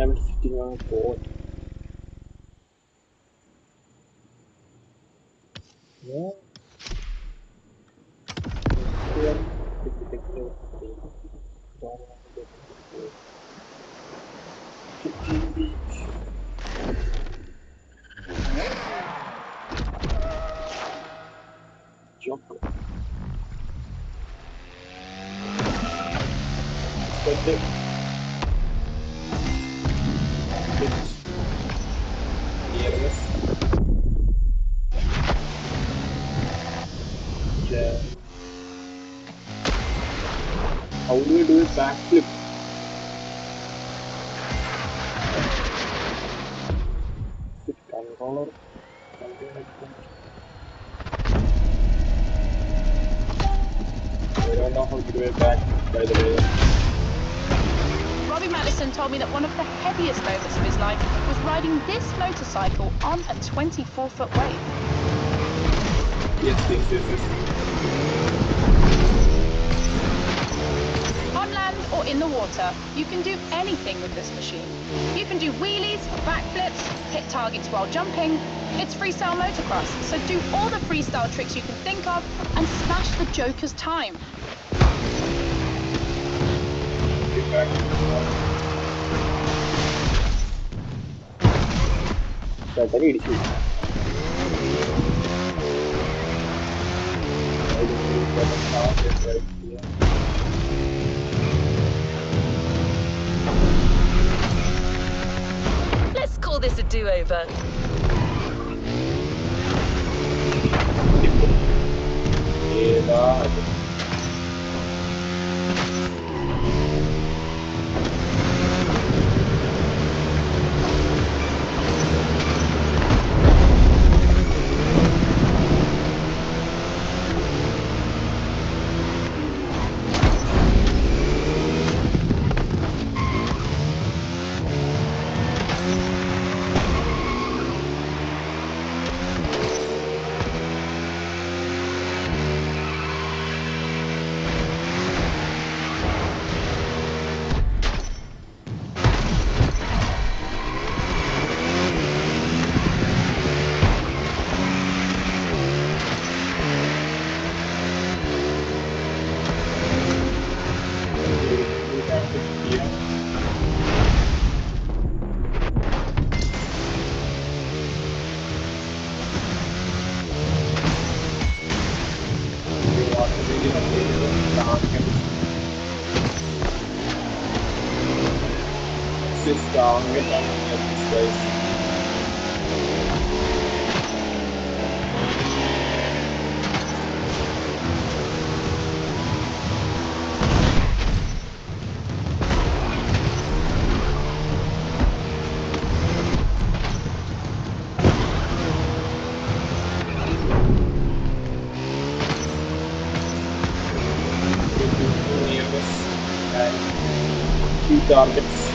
I'm sitting on a boat. Yeah. Joke. But the nearness. Yeah. How do we do a backflip? With controller, something like that. I don't know how to do a backflip, by the way. Robbie Madison told me that one of the heaviest moments of his life was riding this motorcycle on a 24-foot wave. Yes. On land or in the water, you can do anything with this machine. You can do wheelies, backflips, hit targets while jumping. It's freestyle motocross, so do all the freestyle tricks you can think of and smash the Joker's time. Battery issue. Let's call this a do-over. Targets.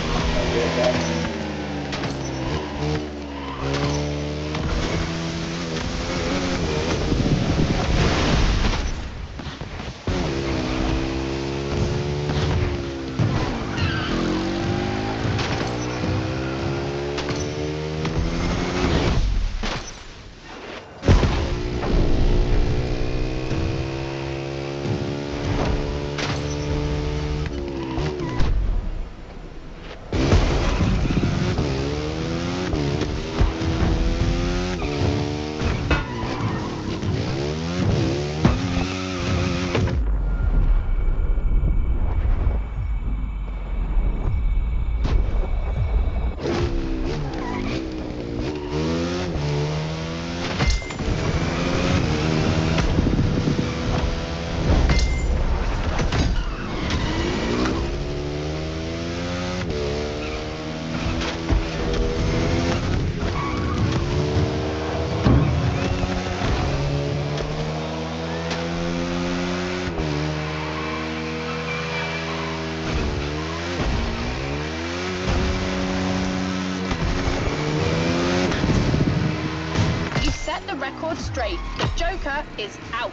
Record straight. The Joker is out.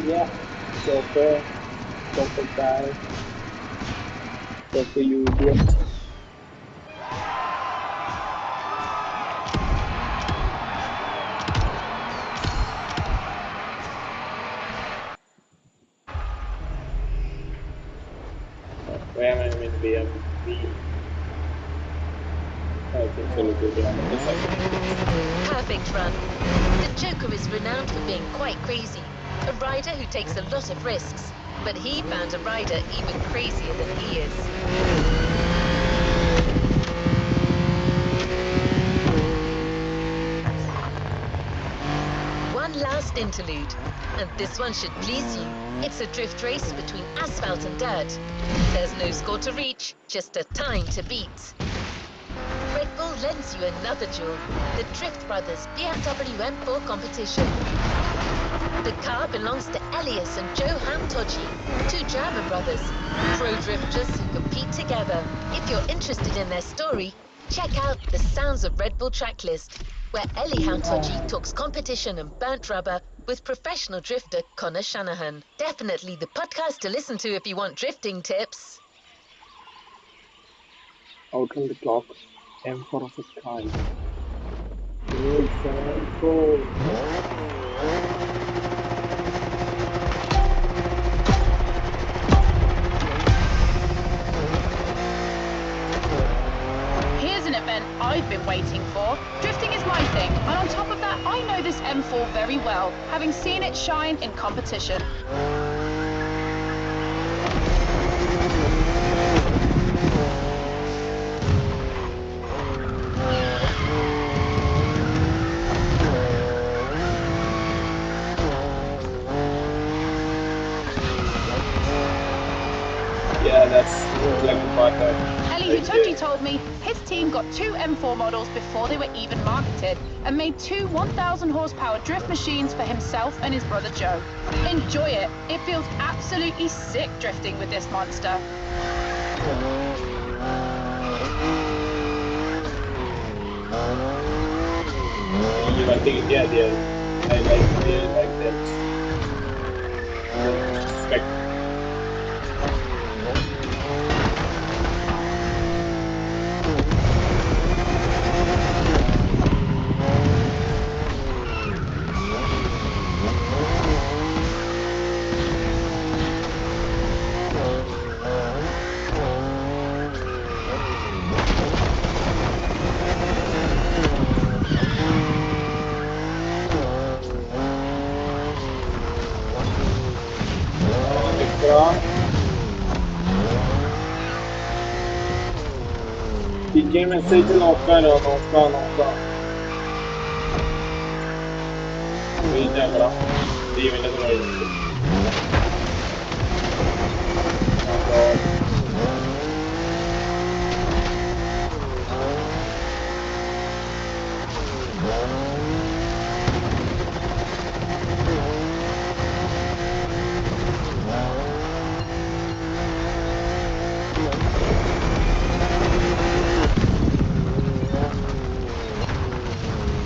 Yeah, Joker guy. Joker, you idiot. Where am I in BMB? I think so. Look at the Perfect run. The Joker is renowned for being quite crazy. A rider who takes a lot of risks. But he found a rider even crazier than he is. One last interlude, and this one should please you. It's a drift race between asphalt and dirt. There's no score to reach, just a time to beat. Red Bull lends you another jewel, the Drift Brothers BMW M4 competition. The car belongs to Elias and Johan Todji, two German brothers, pro drifters who compete together. If you're interested in their story, check out the Sounds of Red Bull tracklist, where Elihan Todji talks competition and burnt rubber with professional drifter Connor Shanahan. Definitely the podcast to listen to if you want drifting tips. Out on the clock. M4 of a kind. Good M4. Here's an event I've been waiting for. Drifting is my thing, and on top of that, I know this M4 very well, having seen it shine in competition. Yeah, that's like a part of Eli Hutoji told me his team got two M4 models before they were even marketed and made two 1,000 horsepower drift machines for himself and his brother Joe. Enjoy it. It feels absolutely sick drifting with this monster. I think yeah, I really like that. Spec. PK message നോക്കാനോ നോക്കാം wait ആക്കടാ ടീമിന്റെ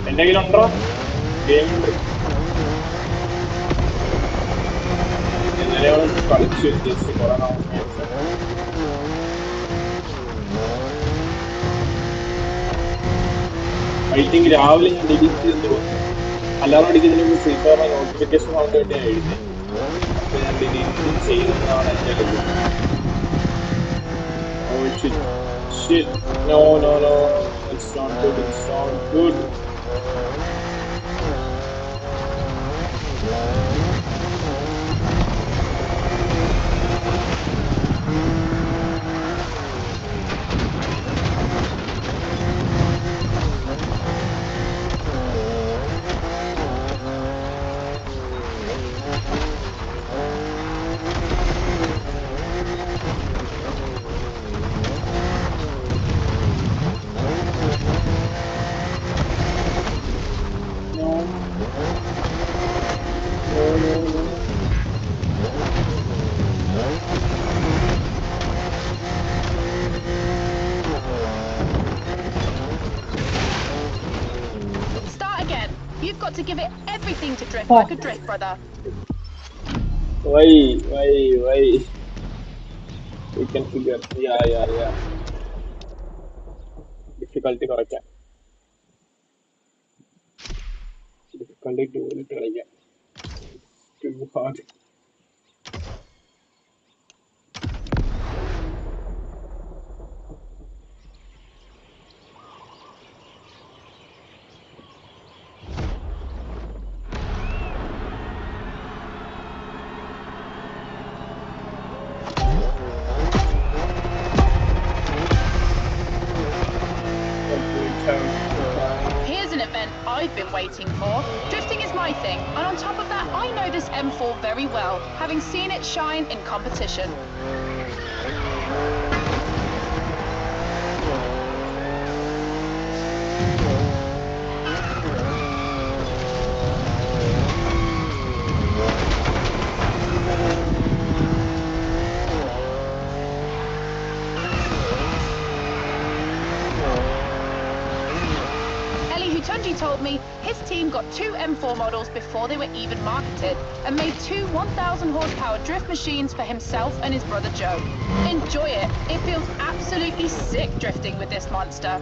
എന്റെ കയ്യിലുണ്ടോ ഗെയിമുണ്ട് ഇന്നലെ കളിച്ചു just കുറെ I think രാവിലെ ഞാൻ delete ചെയ്തെന്ന് തോന്നുന്നു അലാറം അടിക്കുന്നതിന് മുമ്പ് ഫ്രീ ഫയറിന്റെ നോട്ടിഫിക്കേഷൻ വന്നു വേണ്ടി ഞാൻ എഴുതി അപ്പൊ ഞാൻ ഡിലീറ്റ് ചെയ്തെന്നാണ് എന്റെ കയ്യിൽ Oh shit. Shit. No. It's not good. It's not good. Start again. You've got to give it everything to drift like a drift brother. Why? We can figure. Yeah. Difficulty correct. Difficulty too little again. Too hard. I've been waiting for. Drifting is my thing, and on top of that, I know this M4 very well, having seen it shine in competition. Tunji told me his team got 2 M4 models before they were even marketed and made 2 1,000 horsepower drift machines for himself and his brother Joe. Enjoy it. It feels absolutely sick drifting with this monster.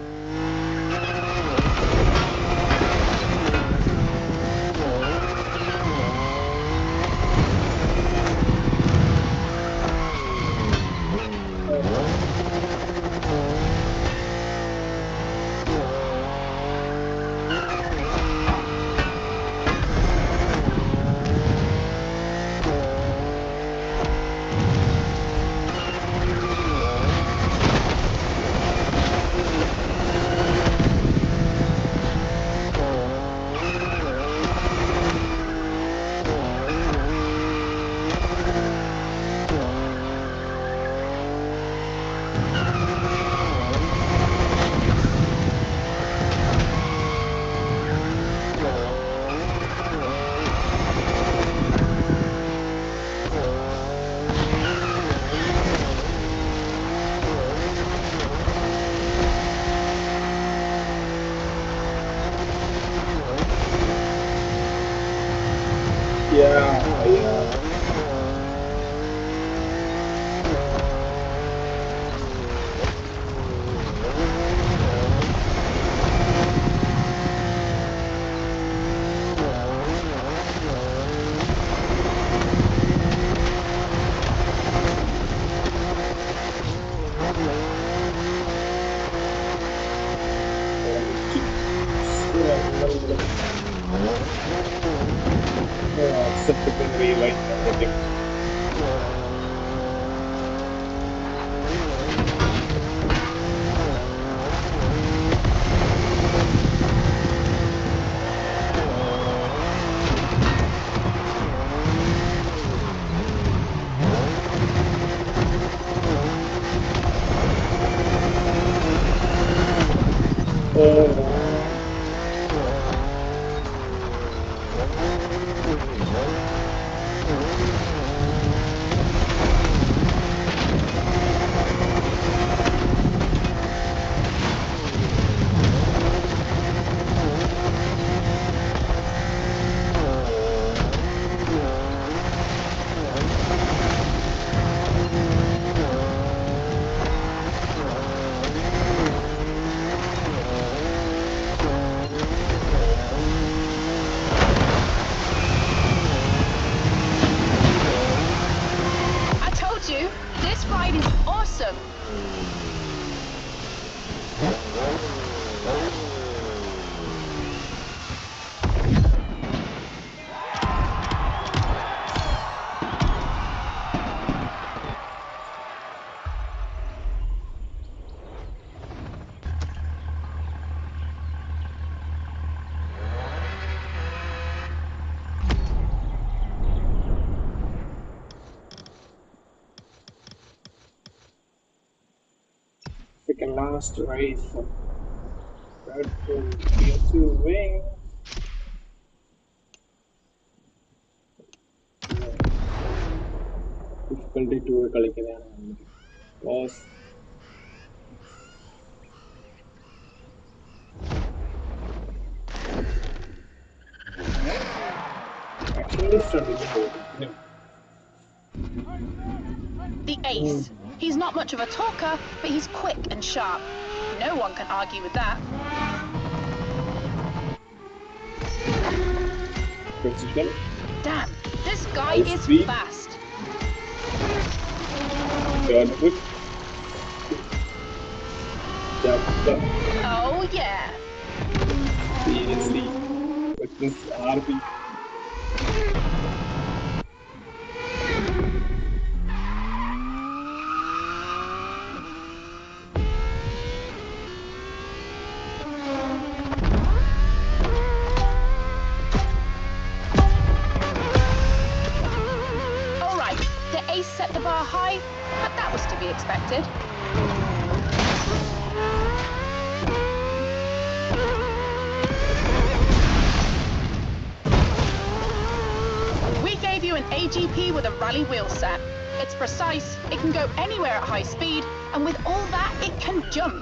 Yeah. Acceptable rewind and everything. This ride is awesome. Second last race. Red Bull Tier 2 wing. Difficulty 2 കളിക്കുന്നതാണ്. Boss. Actually started. The ace. He's not much of a talker, but he's quick and sharp. No one can argue with that. Precision. Damn, this guy High is speed. fast. Turn quick. Jump. Oh yeah. Seriously. With this RP. an AGP with a rally wheel set. It's precise, it can go anywhere at high speed, and with all that, it can jump.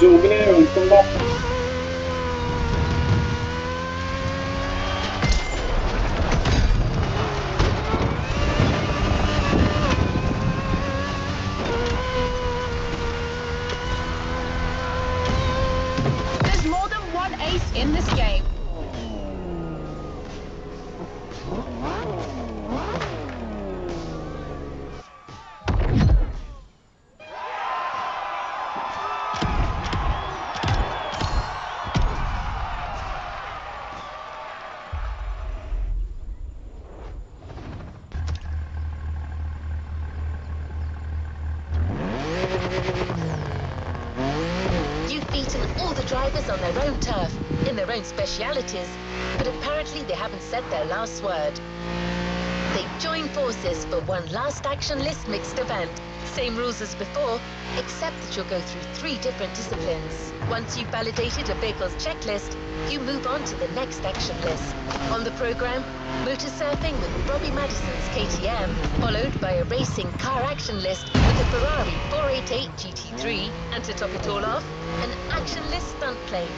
ജോബിനെ ഉൾക്കൊണ്ട There's more than one ace in this game. You've beaten all the drivers on their own turf, in their own specialities, but apparently they haven't said their last word. They've joined forces for one last action list mixed event, Same rules as before, except that you'll go through 3 different disciplines. Once you've validated a vehicle's checklist, you move on to the next action list. On the program, motor surfing with Robbie Madison's KTM, followed by a racing car action list with the Ferrari 488 GT3, and to top it all off, an action list stunt plane.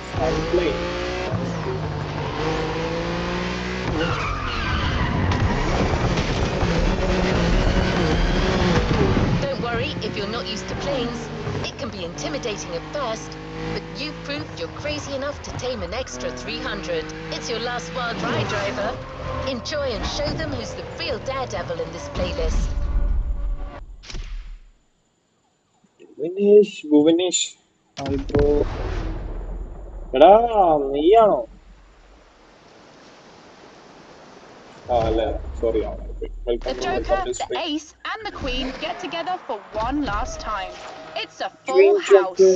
Don't worry if you're not used to planes. It can be intimidating at first, but you've proved you're crazy enough to tame an extra 300. It's your last wild ride, driver. Enjoy and show them who's the real daredevil in this playlist. Bhuvanish. Hi bro. എടാ നീയാണോ? അല്ല sorry The welcome Joker, to the stream. Ace, and the Queen get together for one last time. It's a full Queen house. Joker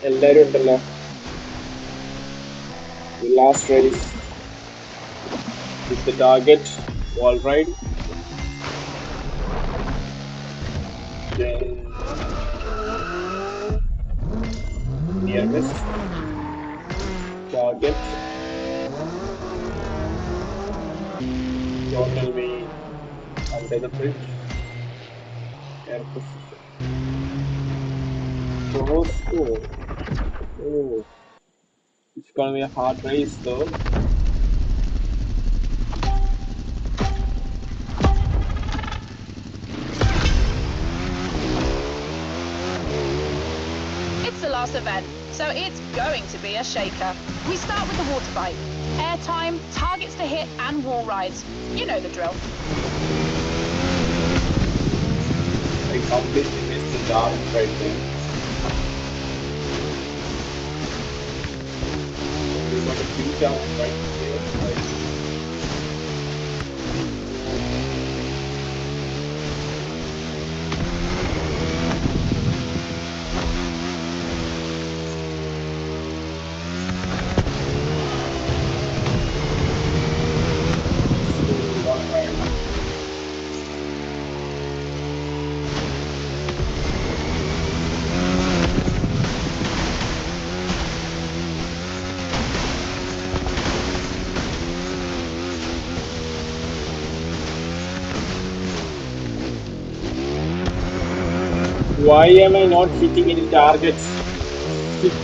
എല്ലാരും ഉണ്ടല്ലോ. The last race with the target wall ride. Then near miss target. Don't tell me under the bridge. Air position. Score. Oh, it's gonna be a hard race though. It's the last event, so it's going to be a shaker. We start with the water fight. Airtime, targets to hit, and wall rides. You know the drill. I completely missed the dark right there. We got a few jumps right there. Why am I not hitting any targets? Shit.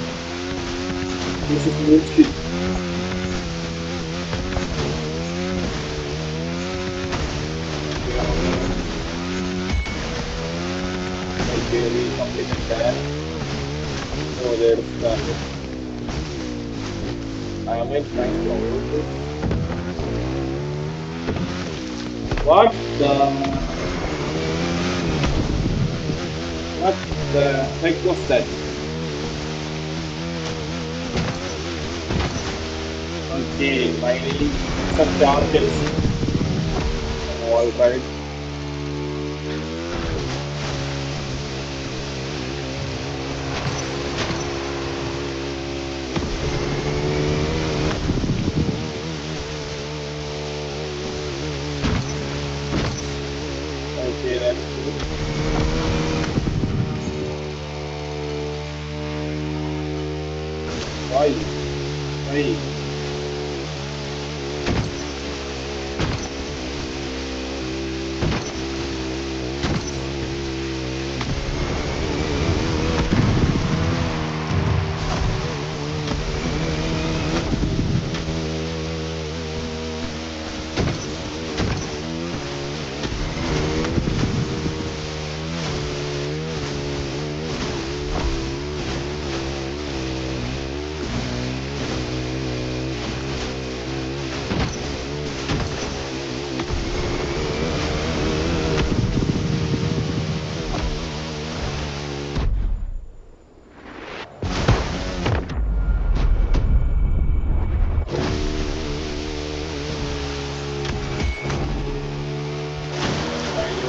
This is bullshit. Okay, we completed that. Oh, there's the target. I am trying to avoid this. What the heck was that? Okay, finally some targets. All right. Okay, that's good. Why? Why?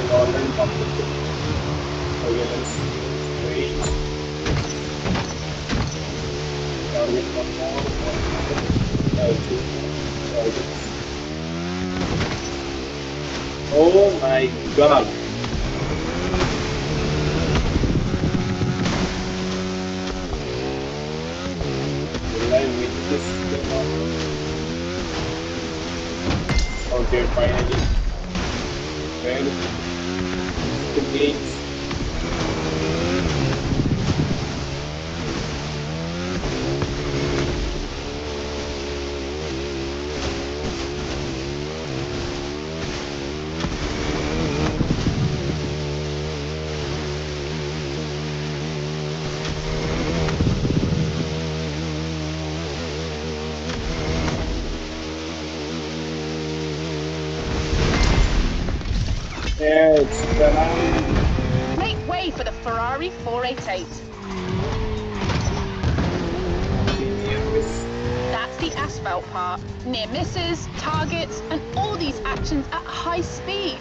Already completed. Okay, let's wait. Target one more. Two targets. Oh my god. Okay, finally. Where is the gate? Yeah, it's done. Make way for the Ferrari 488. That's the asphalt part. Near misses, targets, and all these actions at high speed.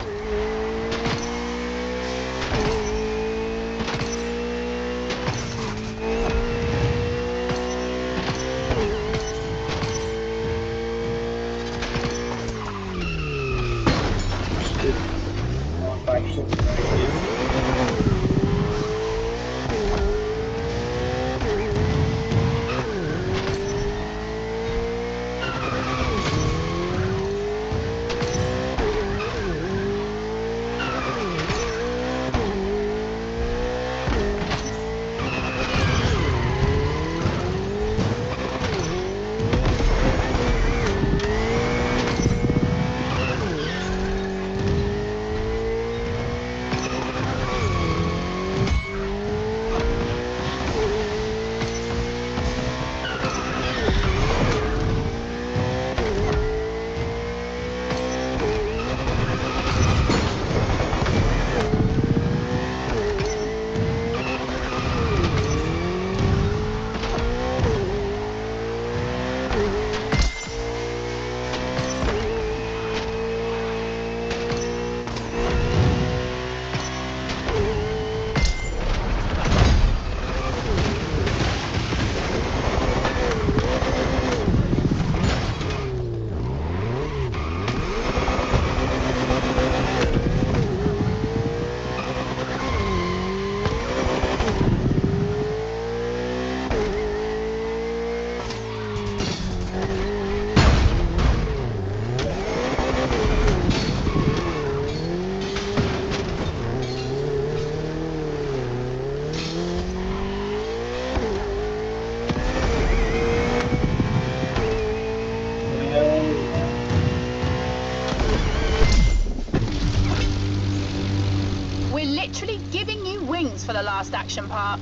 We're literally giving you wings for the last action part.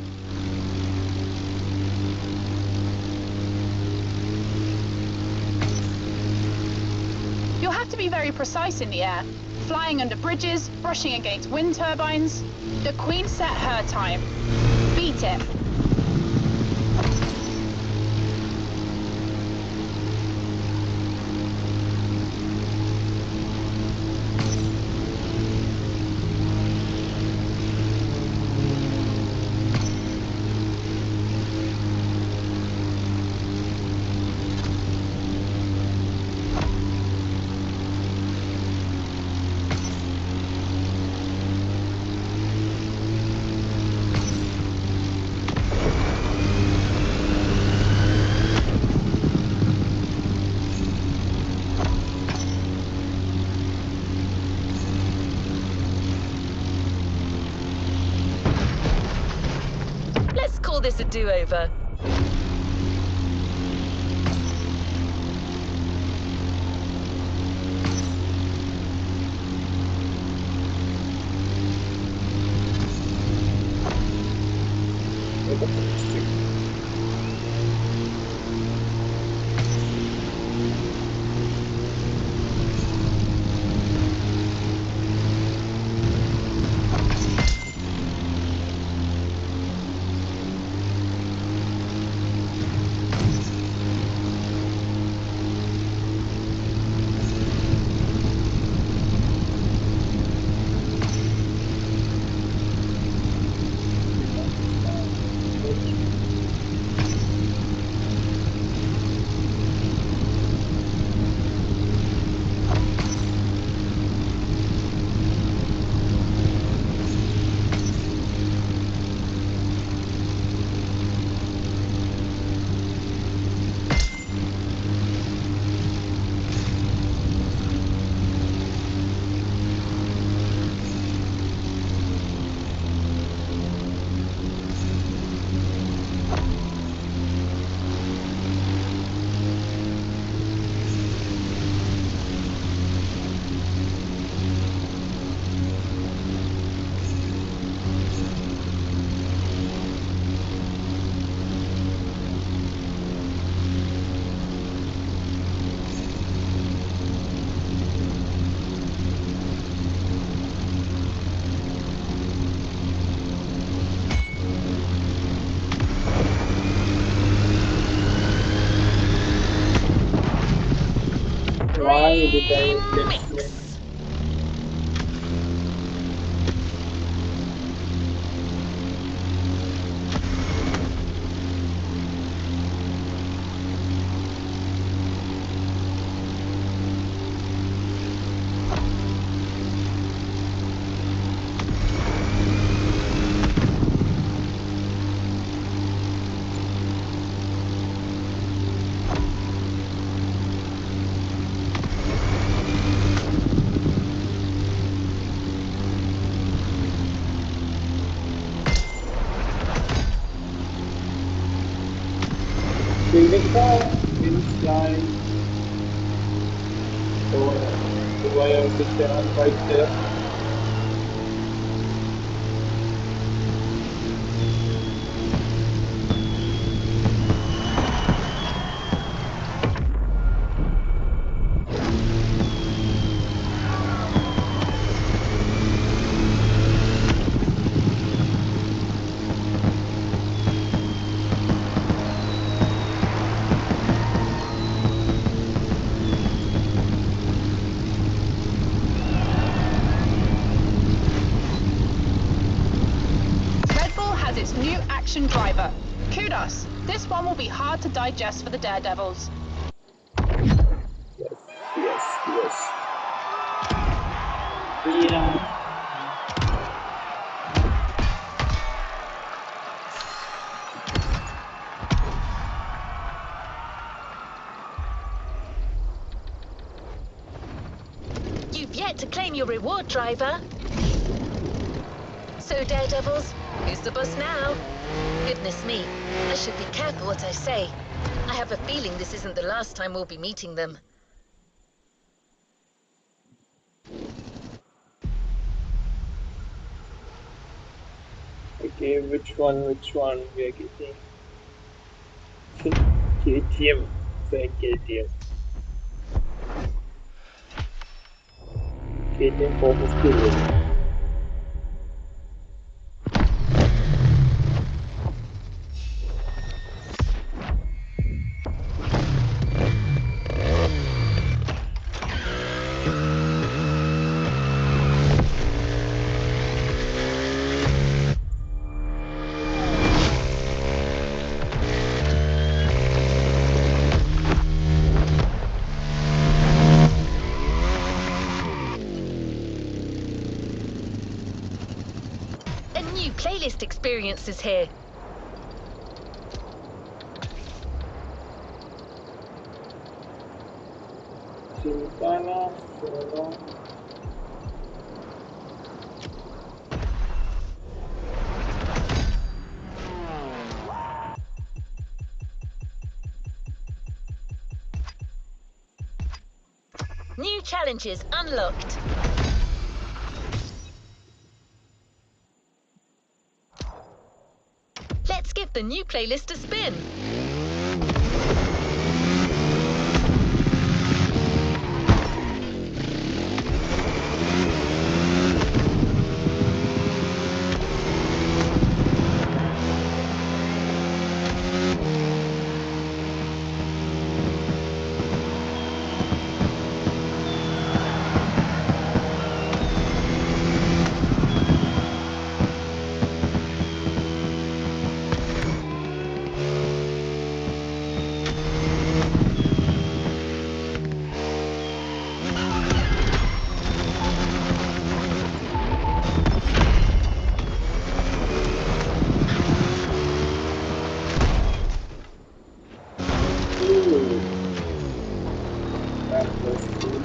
You'll have to be very precise in the air, flying under bridges, brushing against wind turbines. The Queen set her time. Beat it. Let's call this a do-over. Team Mix. Srilanka means like, do I have to turn right there? Red Bull has its new action driver. Kudos. This one will be hard to digest for the Daredevils. Yes, yes, yes. Yeah. You've yet to claim your reward, driver. So, Daredevils, who's the boss now? Goodness me, I should be careful what I say. I have a feeling this isn't the last time we'll be meeting them. Okay, which one we are getting? KTM. Say KTM. KTM 450. A new playlist experience is here. Chintana, Solo. New challenges unlocked. Let's give the new playlist a spin. That was cool.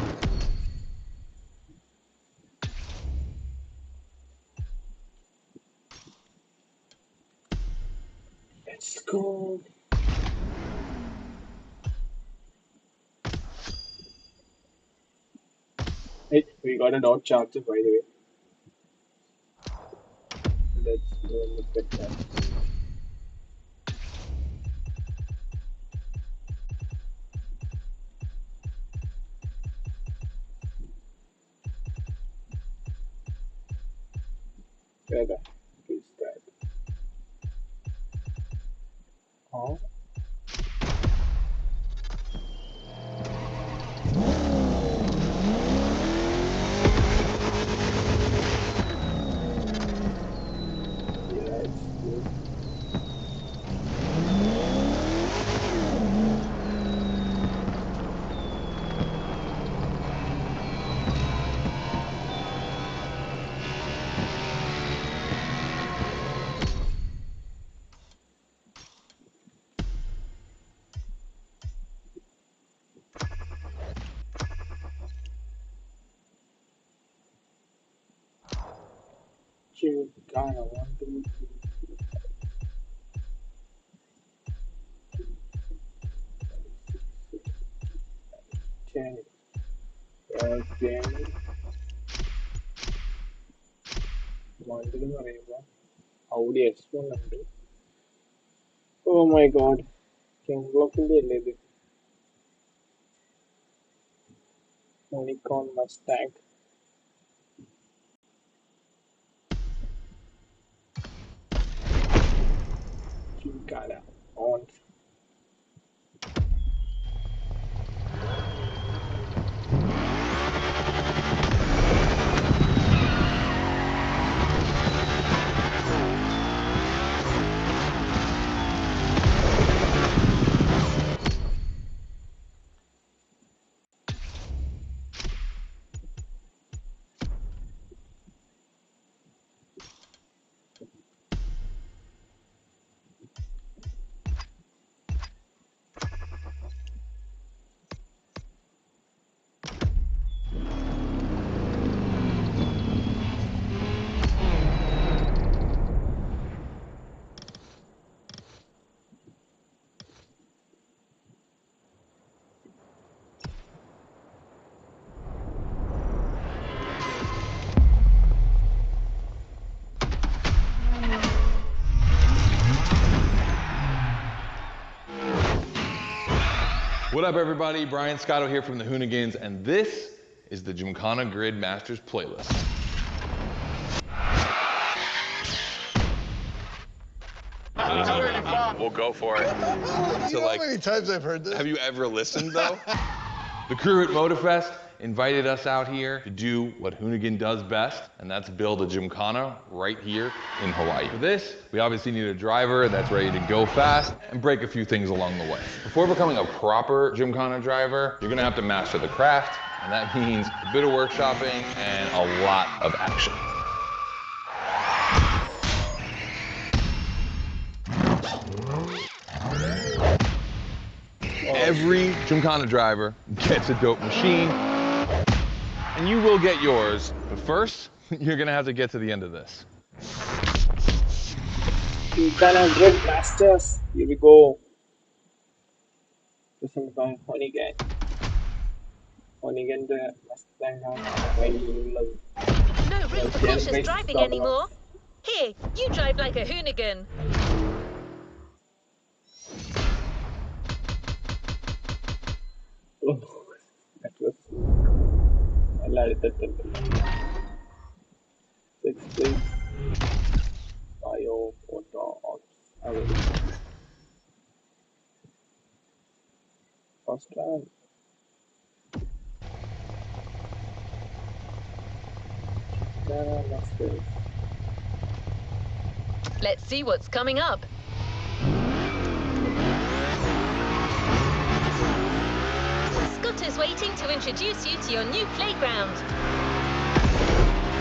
Let's go. Hey, we got a dot charger by the way. Let's go look at that. Where the heck is that? Oh. Gymkhana 1, 2, 3, 10. 10. വണ്ടിന്ന് പറയുമ്പോ Audi S1 ഉണ്ട്. Oh my god. Kemlockന്റെ അല്ലേ ഇത്? Unicorn Mustang. Gymkhana on. What up, everybody? Brian Scotto here from the Hoonigans, and this is the Gymkhana Grid Masters playlist. We'll go for it. You know how many times I've heard this? Have you ever listened, though? The crew at Motorfest invited us out here to do what Hoonigan does best, and that's build a Gymkhana right here in Hawaii. For this, we obviously need a driver that's ready to go fast and break a few things along the way. Before becoming a proper Gymkhana driver, you're gonna have to master the craft, and that means a bit of workshopping and a lot of action. Every Gymkhana driver gets a dope machine, and you will get yours, but first, you're gonna have to get to the end of this. Gymkhana Grid Masters. Here we go. Presented by Hoonigan. Hoonigan the Mustang ആണ്. No room for cautious driving anymore. Here, you drive like a Hoonigan. Oh, that was നല്ല അടുത്തിട്ടുണ്ട്. 6 plates. Bio photo ops. First round. Let's see what's coming up. Scott is waiting to introduce you to your new playground.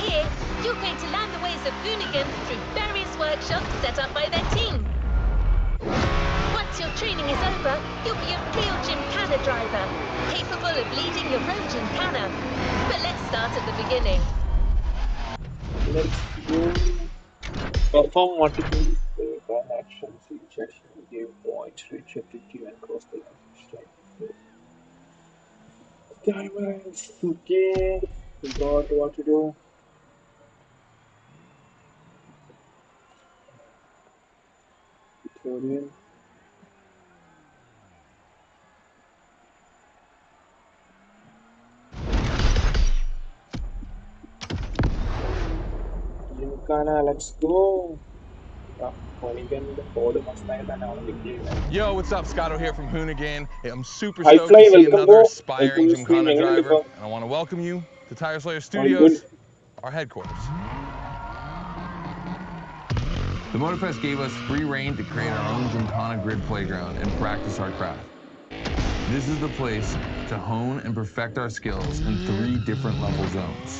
Here, you're going to learn the ways of Hoonigan through various workshops set up by their team. Once your training is over, you'll be a real Gymkhana driver, capable of leading your own Gymkhana. But let's start at the beginning. Let's go. Perform multiple actions, each action will give point, reach objective and cross the line. Diamonds, okay. We got what to do. Tutorial. Gymkhana, let's go. Yo, what's up? Scotto here from Hoonigan. Hey, I'm super Hi, stoked Fly, to see welcome another bro. aspiring Welcome to stream. Gymkhana എങ്ങനെയുണ്ട് driver, ഇപ്പൊ? and I want to welcome you to Tire Slayer All Studios, good. our headquarters. The Motorfest gave us free reign to create our own Gymkhana Grid playground and practice our craft. This is the place to hone and perfect our skills in 3 different level zones.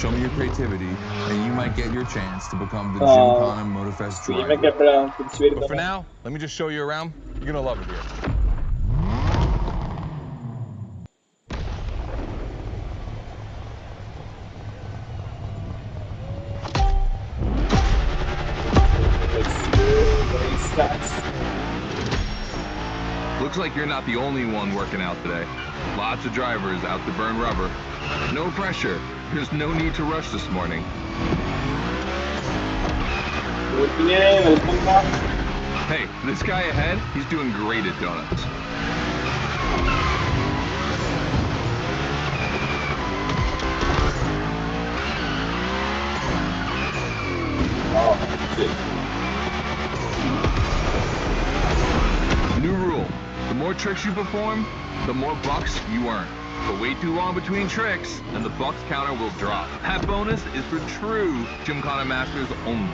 Show me your creativity, and you might get your chance to become the Gymkhana Motorfest driver. But for now, let me just show you around. You're gonna love it here. like you're not the only one working out today. Lots of drivers out to burn rubber. No pressure. There's no need to rush this morning. Welcome back. Hey, this guy ahead, he's doing great at donuts. New rule. The more tricks you perform, the more bucks you earn. But wait too long between tricks, and the bucks counter will drop. That bonus is for true Gymkhana masters only.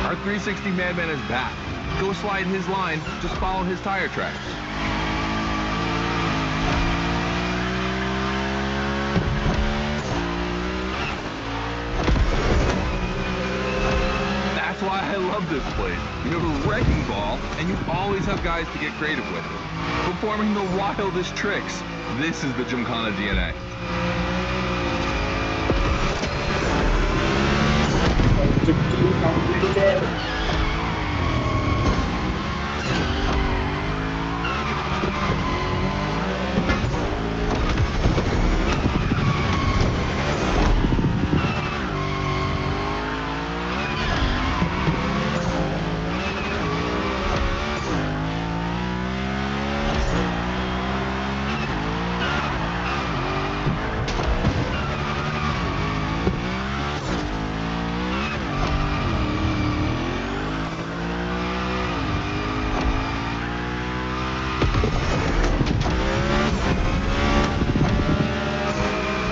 Our 360 Madman is back. Go slide his line, just follow his tire tracks. That's why I love this place. You have a wrecking ball, and you always have guys to get creative with it. Performing the wildest tricks. This is the Gymkhana DNA.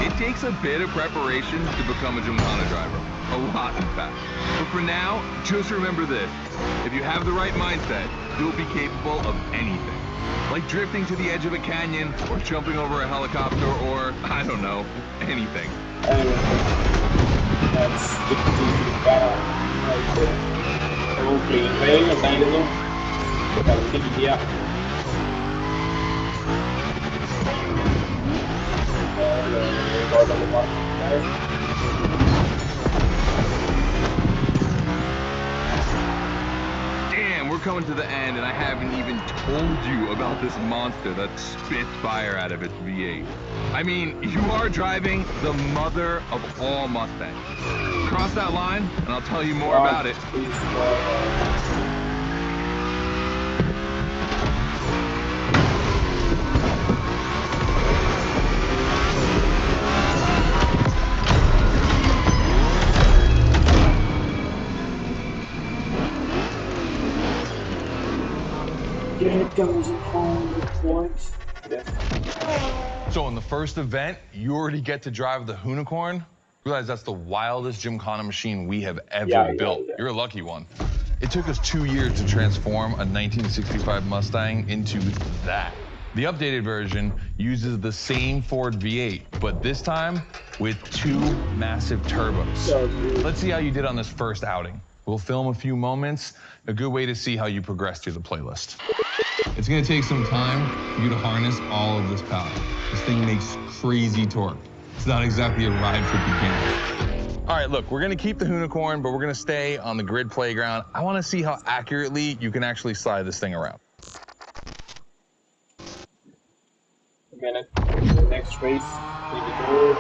It takes a bit of preparation to become a Gymkhana driver. A lot, in fact. But for now, just remember this. If you have the right mindset, you'll be capable of anything. Like drifting to the edge of a canyon, or jumping over a helicopter, or, I don't know, anything. That's the right there. Oh, clean rail, ഉണ്ടായിരുന്നു. കളിക്കില്ല. Damn, we're coming to the end, and I haven't even told you about this monster that spits fire out of its V8. I mean, you are driving the mother of all Mustangs. Cross that line, and I'll tell you more about it. It goes home with points. Yes. So in the first event, you already get to drive the Hoonicorn. Realize that's the wildest Gymkhana machine we have ever built. Yeah. You're a lucky one. It took us 2 years to transform a 1965 Mustang into that. The updated version uses the same Ford V8, but this time with 2 massive turbos. Let's see how you did on this first outing. We'll film a few moments, a good way to see how you progress through the playlist. It's gonna take some time for you to harness all of this power. This thing makes crazy torque. It's not exactly a ride for beginners. All right, look, we're gonna keep the Hoonicorn, but we're gonna stay on the grid playground. I wanna see how accurately you can actually slide this thing around. Again, next race, here we go.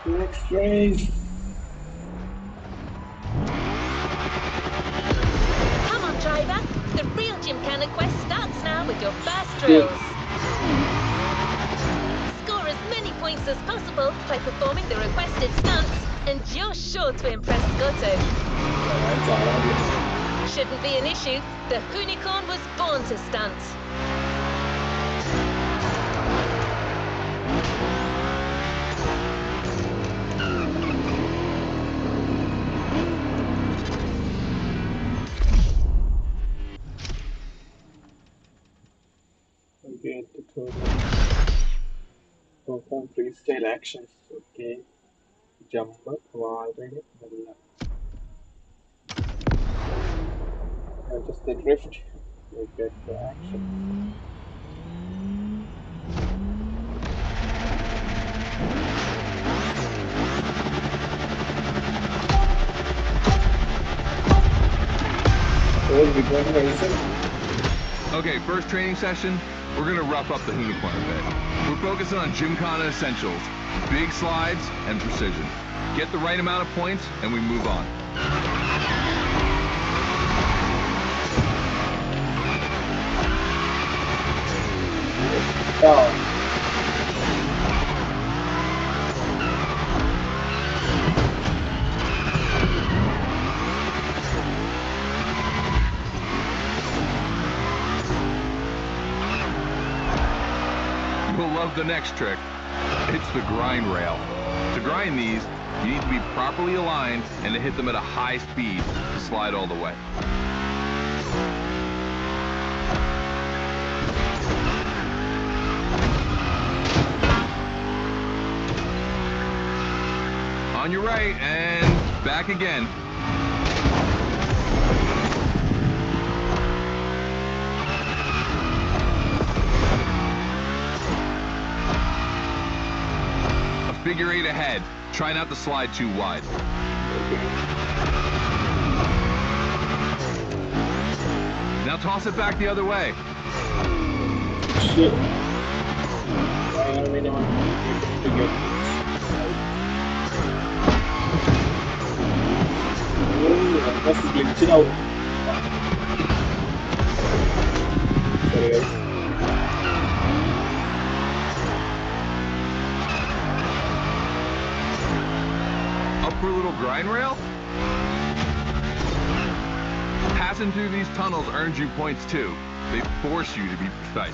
Next race. Come on, driver. The real Gymkhana quest starts now with your first drills. Score as many points as possible by performing the requested stunts, and you're sure to impress Scotto. Shouldn't be an issue. The Hoonicorn was born to stunt. Okay, tutorial. Perform freestyle actions. Okay. Jump up, വളരെ നല്ല. Just the drift. You get the action. going racing. Okay, first training session, we're gonna rough up the unicorn a bit. We're focusing on Gymkhana essentials, big slides and precision. Get the right amount of points and we move on. Oh. You'll love the next trick. It's the grind rail. To grind these, you need to be properly aligned and to hit them at a high speed to slide all the way. On your right and back again. Figure 8 ahead. Try not to slide too wide. Now toss it back the other way. Shit. I mean, I want to get this. Oh, that's glitching out. Sorry, guys. For a little grind rail? Passing through these tunnels earns you points too. They force you to be precise.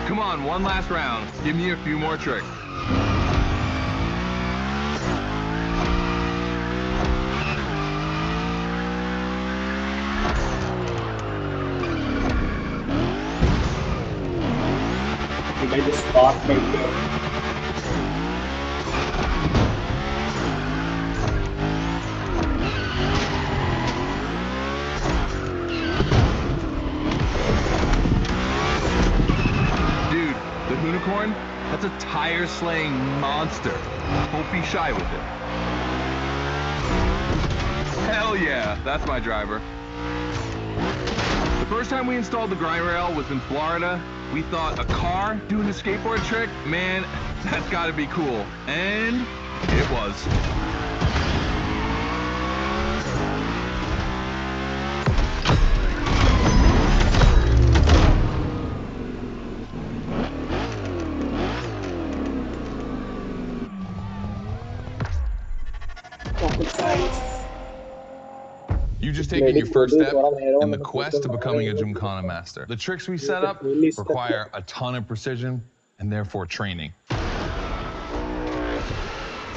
Come on, one last round. Give me a few more tricks. I just park right there. Dude, the unicorn, that's a tire-slaying monster. Don't be shy with it. Hell yeah, that's my driver. The first time we installed the grind rail was in Florida. We thought a car doing a skateboard trick? Man, that's gotta be cool. And it was. Rocket science. You've just taken your first step in the quest to becoming a Gymkhana master. The tricks we set up require a ton of precision and therefore training.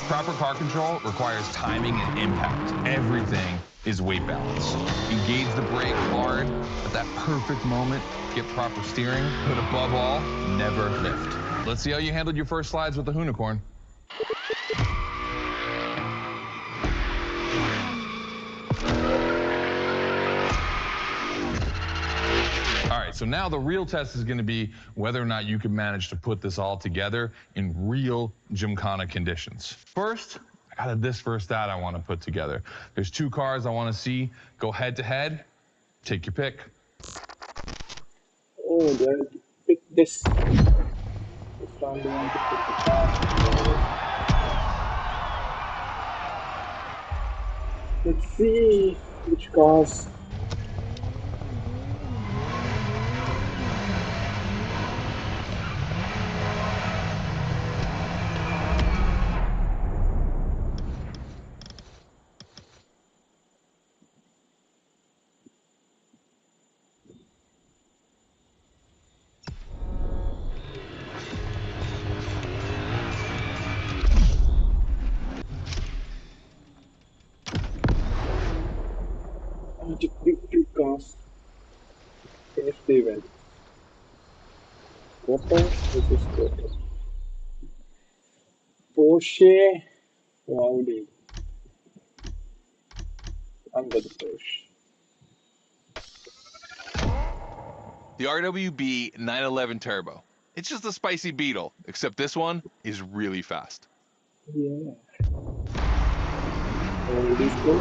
Proper car control requires timing and impact. Everything is weight balance. Engage the brake hard at that perfect moment, get proper steering, but above all, never lift. Let's see how you handled your first slides with the unicorn. All right, so now the real test is going to be whether or not you can manage to put this all together in real Gymkhana conditions. First, I got a this versus that I want to put together. There's 2 cars I want to see go head to head. Take your pick. Oh, Dad, pick this. It's time to want to pick the car. Let's see which cars. Big cars. Finish the event. Quarter versus quarter. Porsche, Audi. I'm the Porsche. The RWB 911 Turbo. It's just a spicy Beetle, except this one is really fast. Yeah. Old is gold.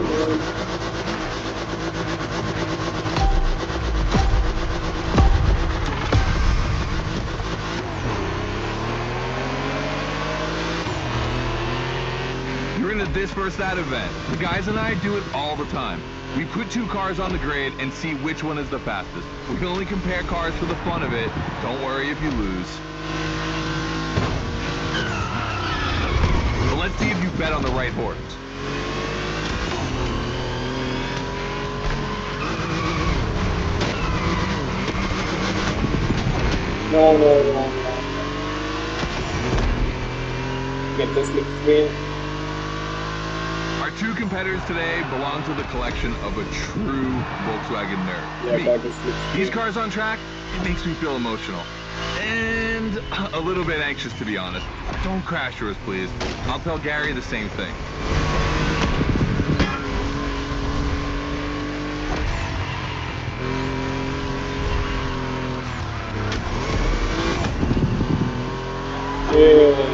You're in a this versus that event. The guys and I do it all the time. We put two cars on the grid and see which one is the fastest. We can only compare cars for the fun of it. Don't worry if you lose. But let's see if you bet on the right horse. No. Get this free. Our two competitors today belong to the collection of a true Volkswagen nerd. Yeah, Me. that is These cars on track, it makes me feel emotional. And a little bit anxious, to be honest. Don't crash yours, please. I'll tell Gary the same thing. Yeah.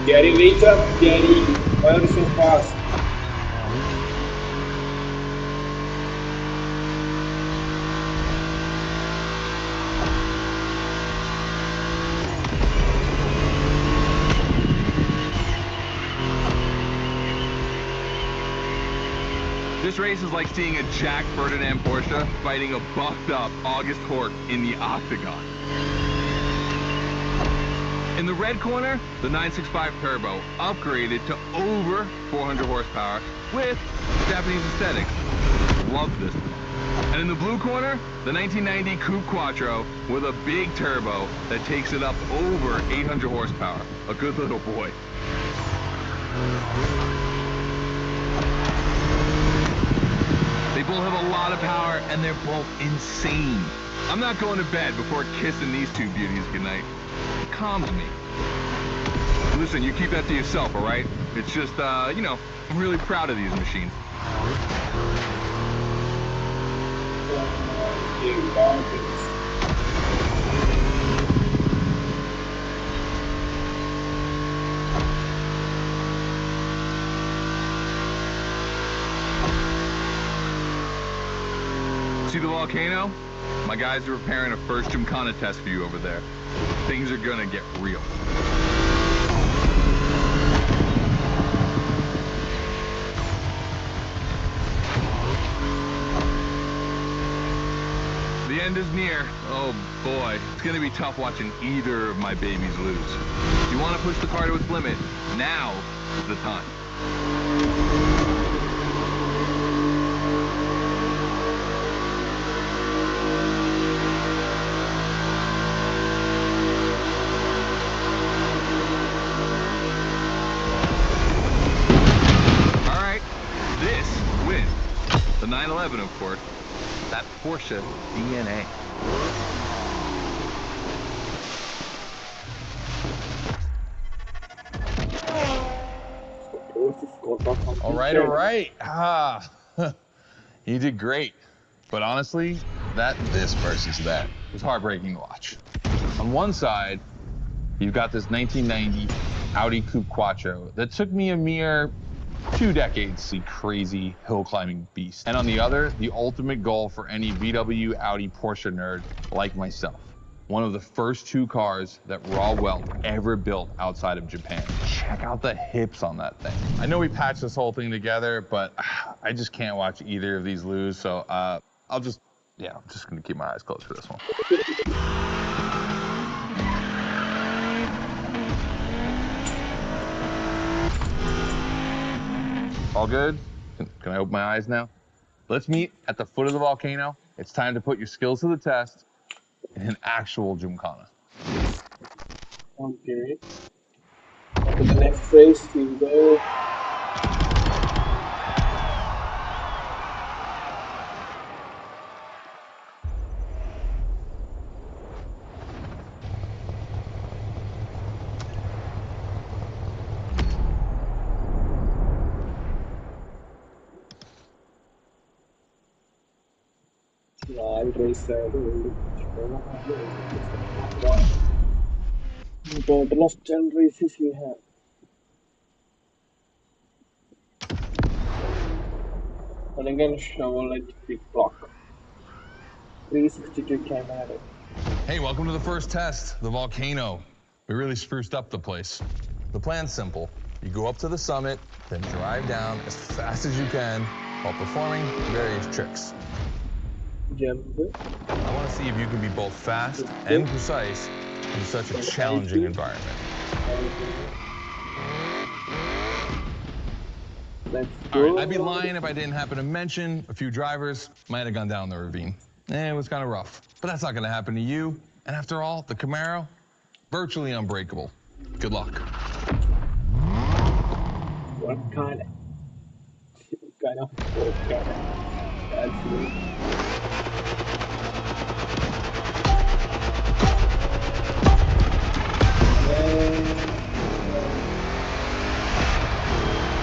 Gary, wake up, Gary. Why are you so fast? This race is like seeing a Jack Ferdinand Porsche fighting a buffed up August Hork in the octagon. In the red corner, the 965 Turbo, upgraded to over 400 horsepower with Japanese aesthetics. Love this one. And in the blue corner, the 1990 Coupe Quattro with a big turbo that takes it up over 800 horsepower. A good little boy. They both have a lot of power and they're both insane. I'm not going to bed before kissing these two beauties goodnight. It calms me. Listen, you keep that to yourself, all right? It's just, you know, I'm really proud of these machines. See the volcano? My guys are preparing a first Gymkhana test for you over there. Things are gonna get real. The end is near. Oh boy, it's gonna be tough watching either of my babies lose. If you wanna push the car to its limit, now is the time. All right, this wins. The 911, of course. That Porsche DNA. All right. You did great. But honestly, this versus that was heartbreaking to watch. On one side, you've got this 1990 Audi Coupe Quattro that took me a mere 2 decades to see crazy hill climbing beast. And on the other, the ultimate goal for any VW, Audi, Porsche nerd like myself. One of the first 2 cars that Raw Welt ever built outside of Japan. Check out the hips on that thing. I know we patched this whole thing together, but I just can't watch either of these lose. So I'm just gonna keep my eyes closed for this one. All good? Can I open my eyes now? Let's meet at the foot of the volcano. It's time to put your skills to the test in an actual Gymkhana. Okay. To the next race we go. I'll race total of 10 races we have. And again, Chevrolet big block. 362 camera. Hey, welcome to the first test, the volcano. We really spruced up the place. The plan's simple. You go up to the summit, then drive down as fast as you can while performing various tricks. Jump. I want to see if you can be both fast and precise in such a challenging environment. Let's All go. right, I'd be lying if I didn't happen to mention a few drivers might have gone down the ravine. It was kind of rough, but that's not going to happen to you. And after all, the Camaro, virtually unbreakable. Good luck. What kind of okay. That's it.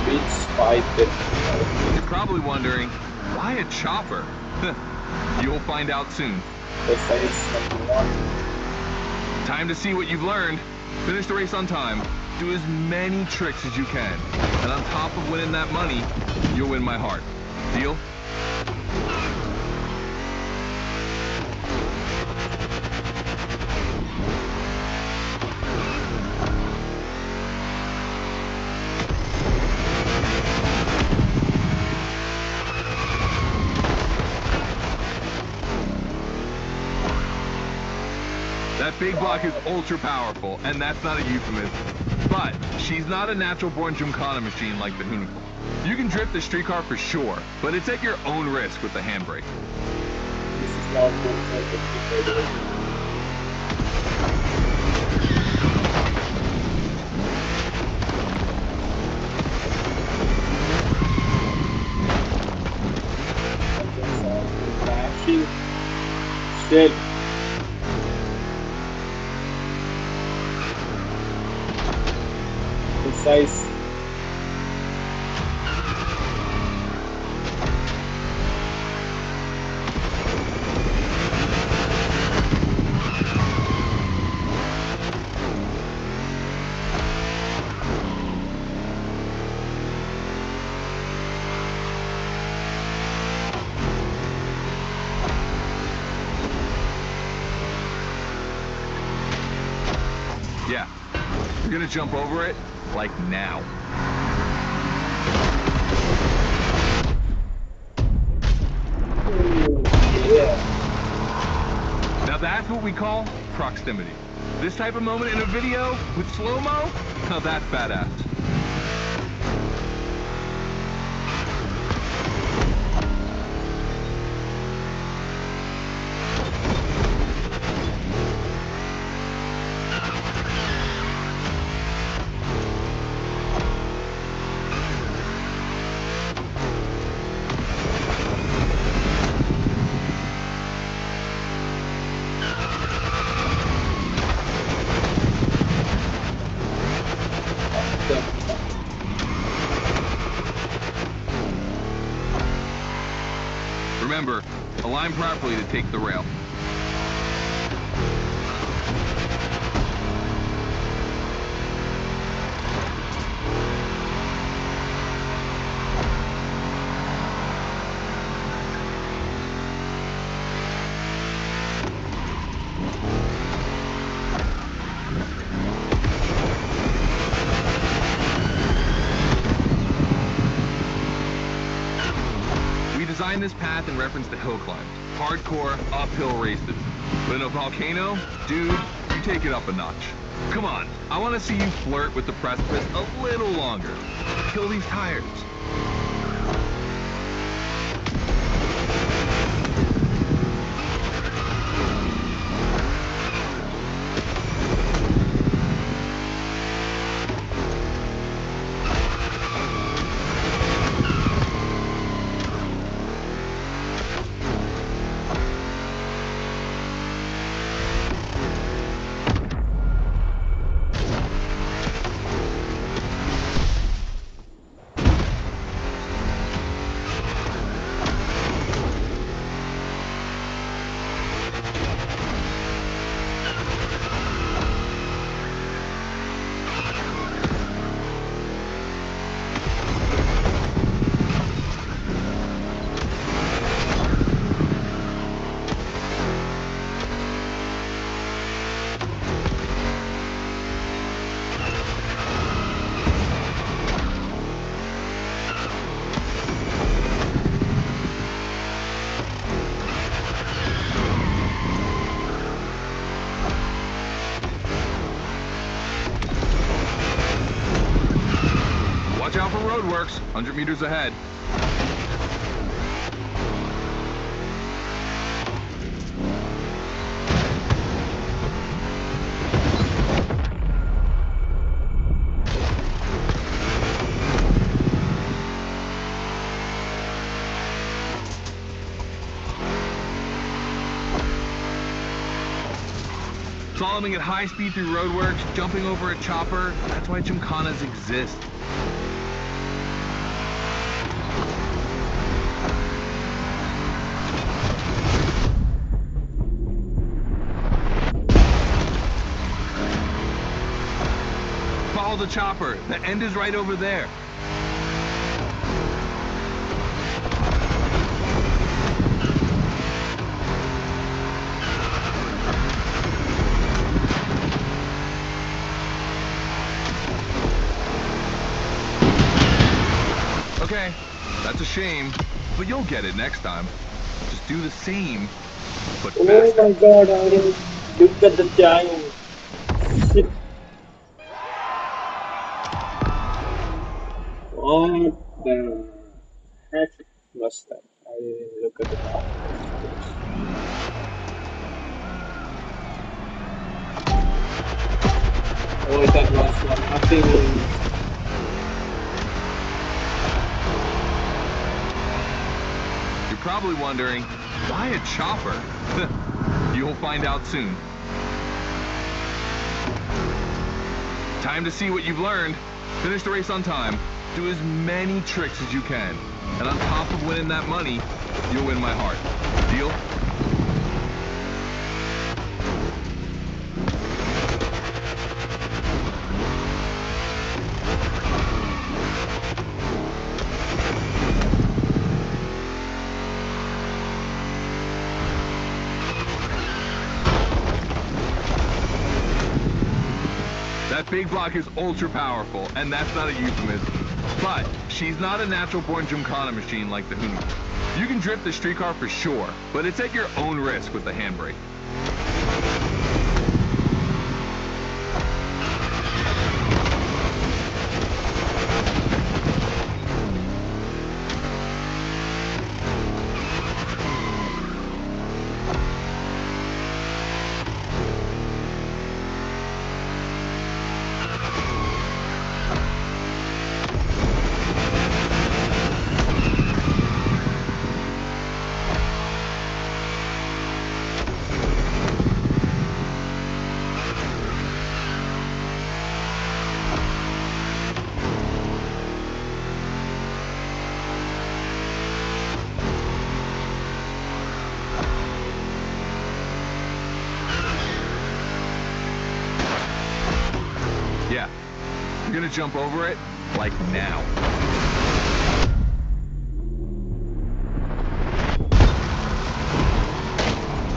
Beats fight it. You're probably wondering, why a chopper? You'll find out soon. The face number one. Time to see what you've learned. Finish the race on time. Do as many tricks as you can. And on top of winning that money, you'll win my heart. Deal? That big block is ultra powerful, and that's not a euphemism. But she's not a natural-born Gymkhana machine like the Hunicorn. You can drift the street car for sure, but it's at your own risk with the handbrake. This is not good for the crashing. Shit. Precise. Yeah, you're gonna jump over it, like now. Yeah. Now that's what we call proximity. This type of moment in a video with slow-mo, now that's badass. Remember, align properly to take the rail. Designed this path in reference to hill climbs, hardcore uphill races. But in a volcano, dude, you take it up a notch. Come on, I want to see you flirt with the precipice a little longer. Kill these tires. Watch out for roadworks, 100 meters ahead. Slaloming at high speed through roadworks, jumping over a chopper, that's why Gymkhanas exist. Follow the chopper, the end is right over there. Okay, that's a shame, but you'll get it next time. Just do the same, but Oh faster. my god, I didn't look at the time. Shit. What the heck was that? I didn't look at the time. Oh, that was nothing. You're probably wondering, why a chopper? You'll find out soon. Time to see what you've learned. Finish the race on time. Do as many tricks as you can. And on top of winning that money, you'll win my heart. Deal? That big block is ultra powerful, and that's not a euphemism. But she's not a natural-born Gymkhana machine like the Huni. You can drift the streetcar for sure, but it's at your own risk with the handbrake. Yeah, you're gonna jump over it, like now.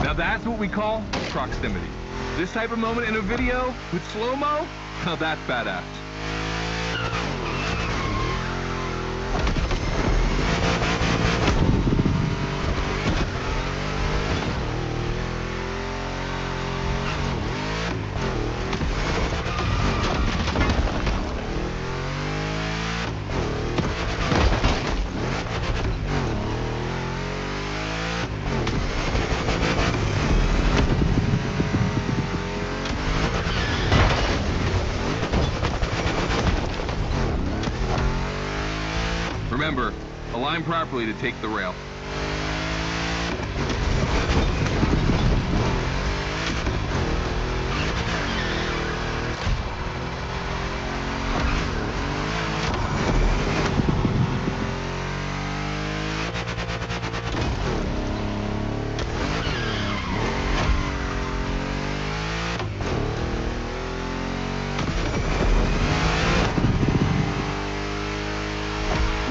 Now that's what we call proximity. This type of moment in a video with slow-mo, now that's badass. Remember, align properly to take the rail.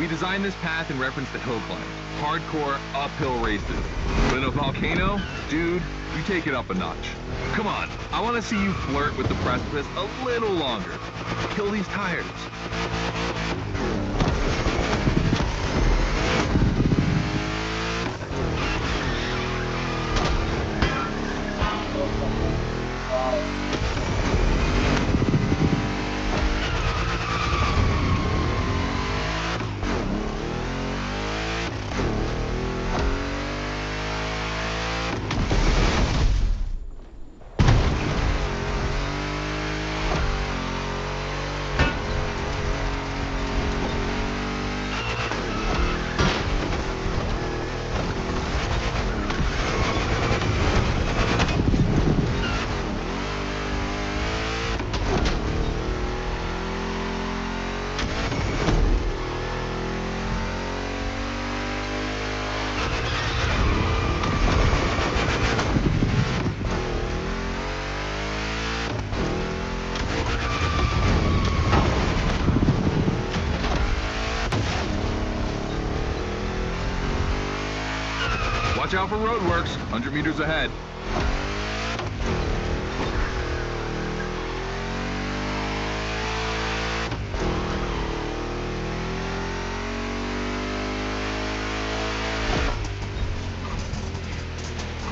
Designed this path in reference to hill climb, hardcore uphill races. But in a volcano, dude, you take it up a notch. Come on, I want to see you flirt with the precipice a little longer. Kill these tires. Watch out for roadworks, 100 meters ahead.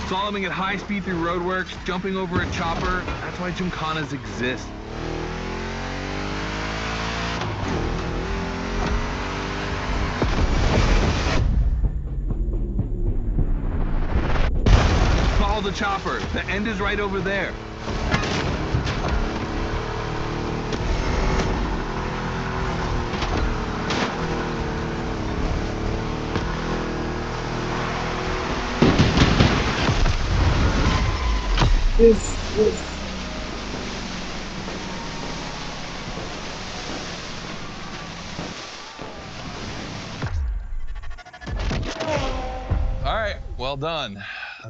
Slaloming at high speed through roadworks, jumping over a chopper, that's why Gymkhanas exist. Follow the chopper, the end is right over there. This. All right, well done.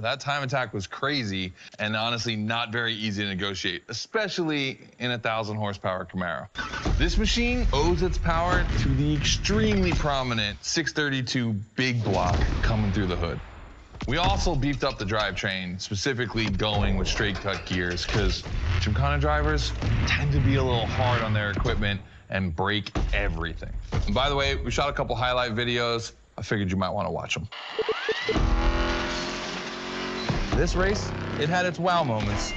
That time attack was crazy and honestly not very easy to negotiate, especially in a 1,000 horsepower Camaro. This machine owes its power to the extremely prominent 632 big block coming through the hood. We also beefed up the drivetrain, specifically going with straight cut gears, because Gymkhana drivers tend to be a little hard on their equipment and break everything. And by the way, we shot a couple highlight videos. I figured you might want to watch them. This race, it had its wow moments,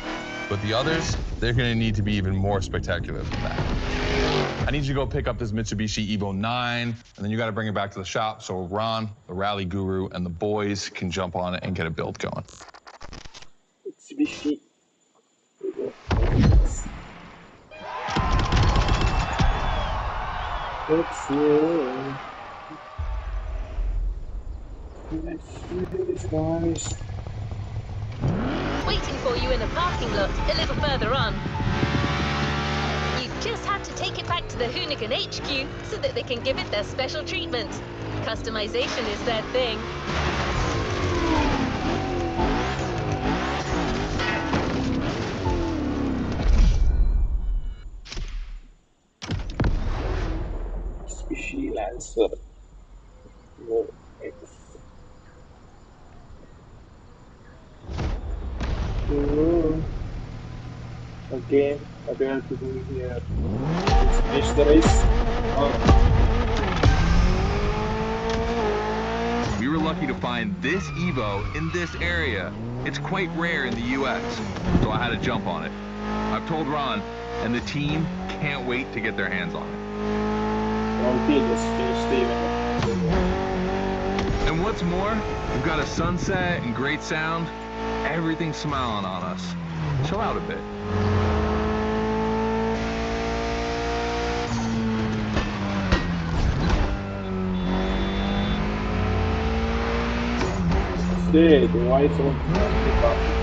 but the others, they're gonna need to be even more spectacular than that. I need you to go pick up this Mitsubishi Evo 9, and then you gotta bring it back to the shop so Ron, the rally guru, and the boys can jump on it and get a build going. Mitsubishi. Let's see. Let's guys. Waiting for you in a parking lot a little further on. You just have to take it back to the Hoonigan HQ so that they can give it their special treatment. Customization is their thing. Mitsubishi Lancer. No, X. Oh. Again, what do I have to do here? Let's finish the race. We were lucky to find this Evo in this area. It's quite rare in the US, so I had to jump on it. I've told Ron, and the team can't wait to get their hands on it. Okay, just finish the event. And what's more, we've got a sunset and great sound. Everything's smiling on us. Chill out a bit. Stay, the voice of the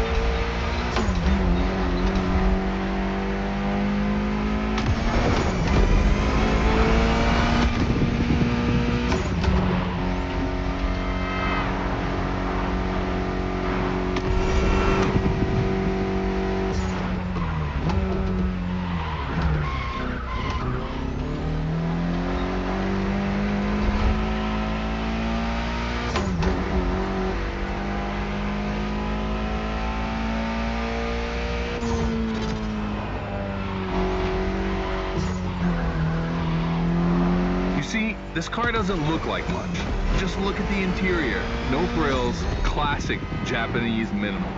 This car doesn't look like much. Just look at the interior. No frills, classic Japanese minimal.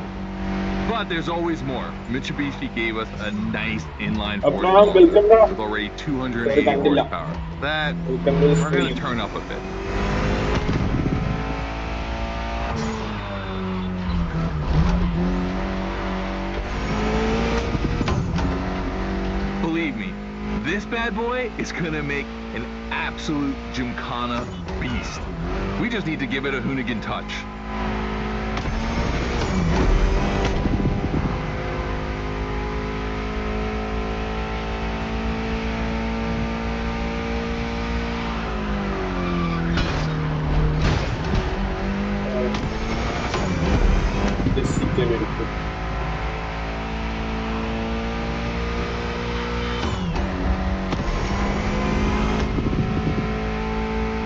But there's always more. Mitsubishi gave us a nice inline four with already 280 horsepower. That, we're gonna turn up a bit. Believe me, this bad boy is gonna make an absolute Gymkhana beast. We just need to give it a Hoonigan touch.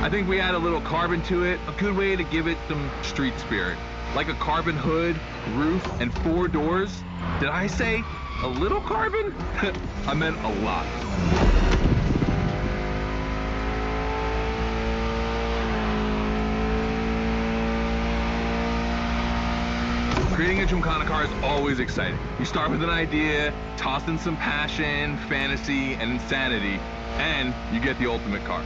I think we add a little carbon to it, a good way to give it some street spirit. like a carbon hood, roof, and 4 doors. Did I say a little carbon? I meant a lot. Creating a Gymkhana car is always exciting. You start with an idea, toss in some passion, fantasy, and insanity, and you get the ultimate car.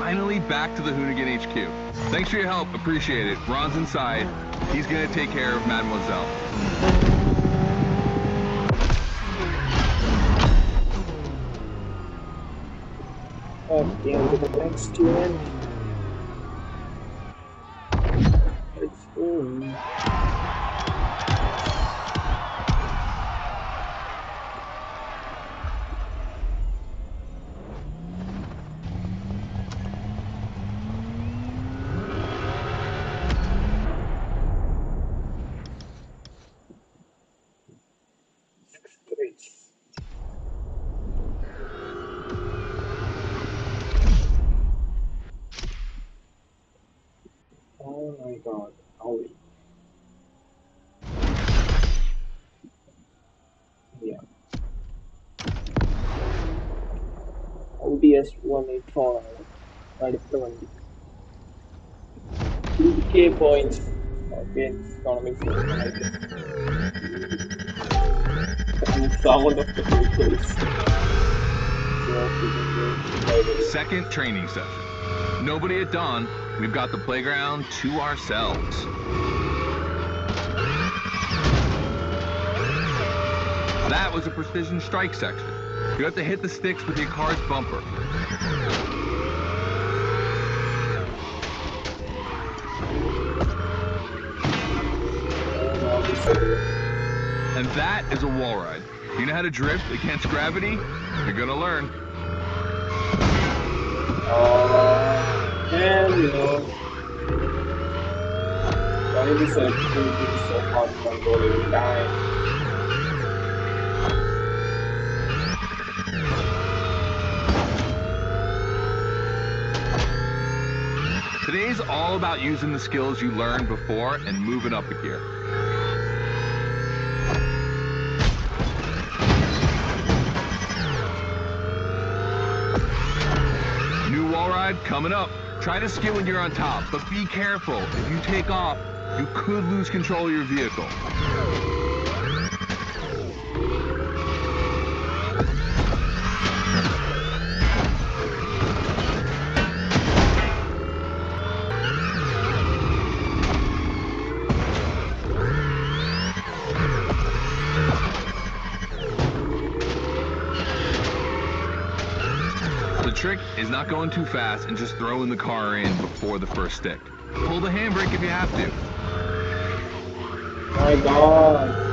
Finally back to the Hoonigan HQ. Thanks for your help, appreciate it. Ron's inside. He's gonna take care of Mademoiselle. Okay, on to the next event. Let's go. Oh my god, Audi. Yeah. Audi S184 അടുത്ത വണ്ടി 2K points. Okay, economics. And sound of the vehicles. Second training session. Nobody at dawn. We've got the playground to ourselves. That was a precision strike section. You have to hit the sticks with your car's bumper. And that is a wall ride. You know how to drift against gravity? You're gonna learn. And you know, why this activity is so hard to control every time? Today's all about using the skills you learned before and moving up a gear. New wall ride coming up. Try to skid when you're on top, but be careful. If you take off, you could lose control of your vehicle. The trick is not going too fast and just throwing the car in before the first stick. Pull the handbrake if you have to. My god.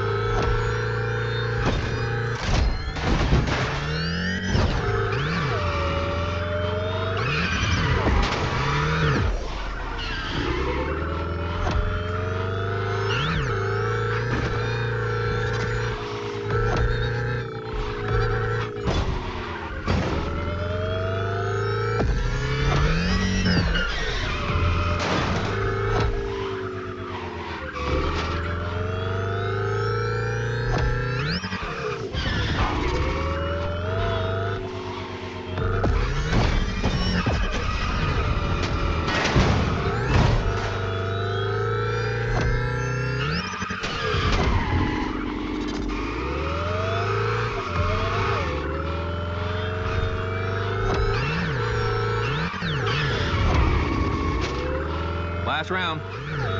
Last round,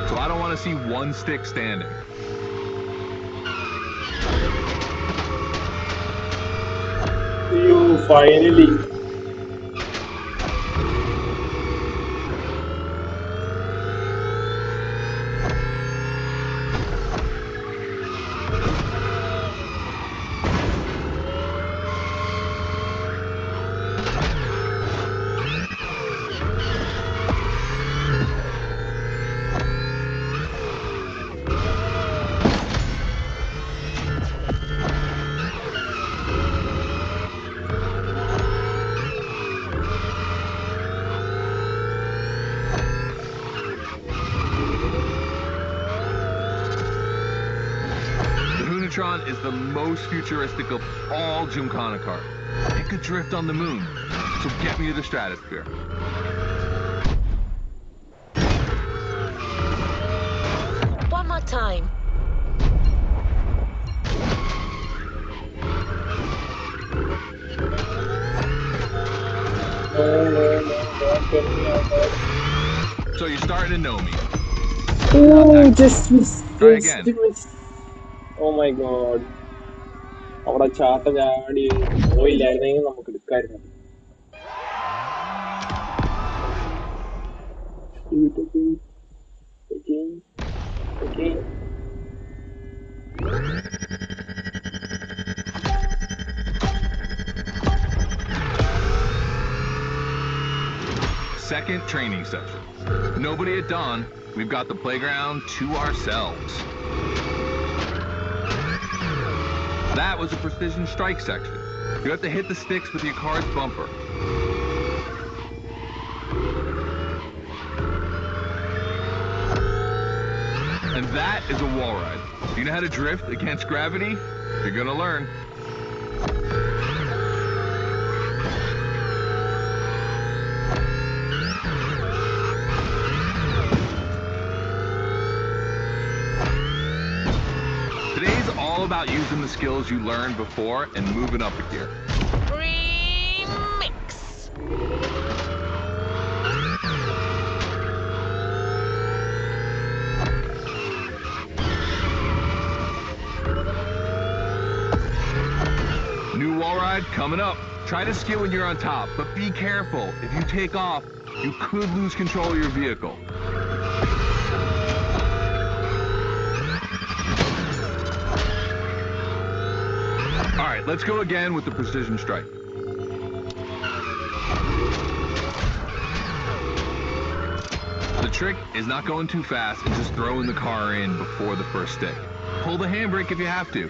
so I don't want to see one stick standing. You finally. Is the most futuristic of all Gymkhana cars. It could drift on the moon, so get me to the stratosphere. One more time. No, don't get me out there. So you're starting to know me. Oh, just miss. Try Just again. miss. Oh my god. അവിടെ ചാട്ട ചാടി പോയില്ലായിരുന്നെങ്കിൽ നമുക്ക് എടുക്കായിരുന്നു. Again. Second training session. Nobody at dawn. We've got the playground to ourselves. That was a precision strike section. You have to hit the sticks with your car's bumper. And that is a wall ride. Do you know how to drift against gravity? You're gonna learn. Today's all about using the skills you learned before and moving up a gear. Remix. New wall ride coming up. Try to ski when you're on top, but be careful. If you take off, you could lose control of your vehicle. All right, let's go again with the precision strike. The trick is not going too fast and just throwing the car in before the first stick. Pull the handbrake if you have to.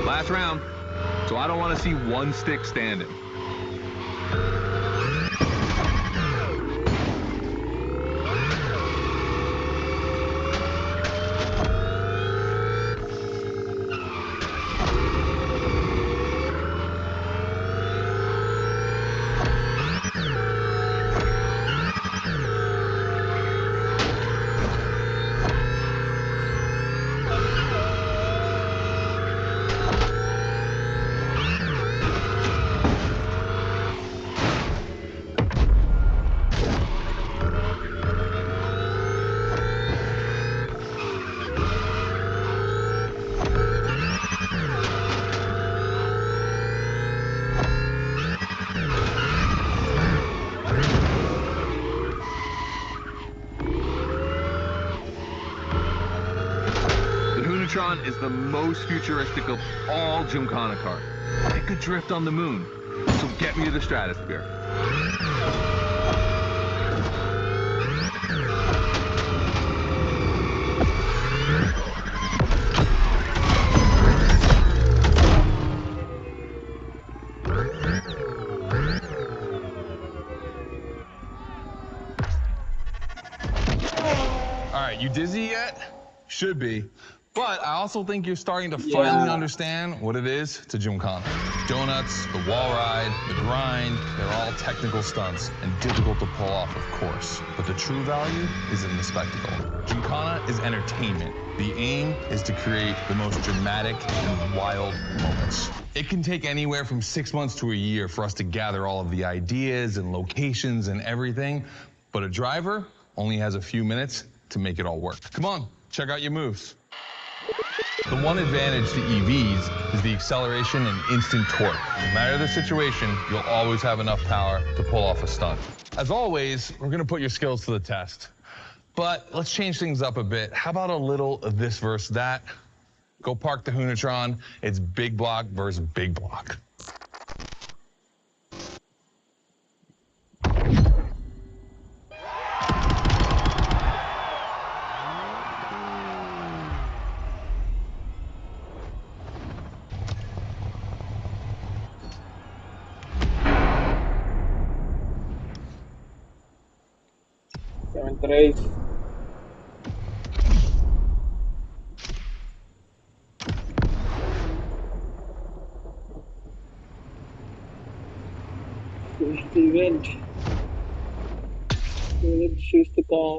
Last round, so I don't want to see one stick standing. Hunatron is the most futuristic of all Gymkhana cars. It could drift on the moon, so get me to the stratosphere. All right, you dizzy yet? Should be. But I also think you're starting to finally understand what it is to Gymkhana. Donuts, the wall ride, the grind, they're all technical stunts and difficult to pull off, of course. But the true value is in the spectacle. Gymkhana is entertainment. The aim is to create the most dramatic and wild moments. It can take anywhere from 6 months to a year for us to gather all of the ideas and locations and everything, but a driver only has a few minutes to make it all work. Come on, check out your moves. The one advantage to EVs is the acceleration and instant torque. No matter the situation, you'll always have enough power to pull off a stunt. As always, we're gonna put your skills to the test. But let's change things up a bit. How about a little of this versus that? Go park the Hunatron. It's big block versus big block. Seventh race. Choose the event. Choose the car.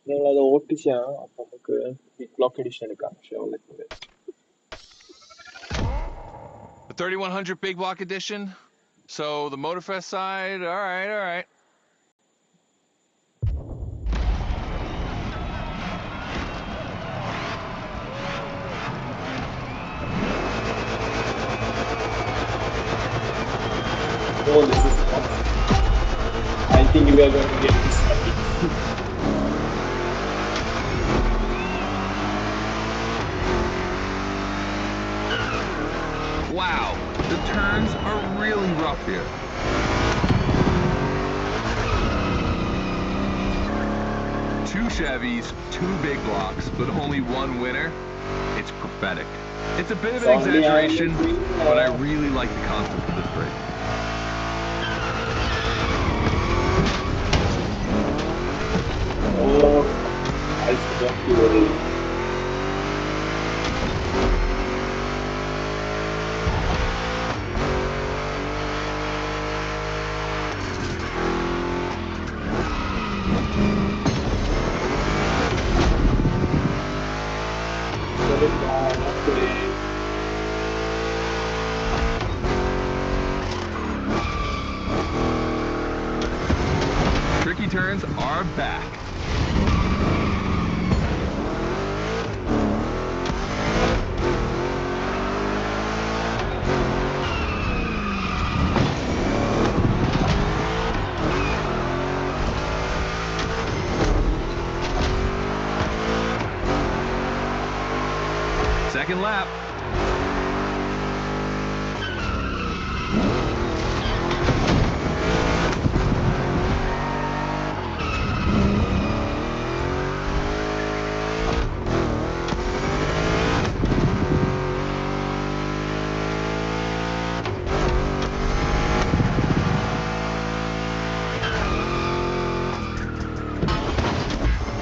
നമ്മളത് ഓട്ടിച്ചാണ് അപ്പൊ നമുക്ക് big block edition എടുക്കാം ഷെവർലെറ്റിന്റെ. The 3100 big block edition. So the Motorfest side, all right, all right. Oh, this is fun. I think we are going to get this right. Wow, the turns are really rough here. Two Chevys, two big blocks, but only one winner. It's prophetic. It's a bit of an exaggeration, but I really like the concept of this race. Oh, I forgot to worry. Tricky turns are back. Second lap.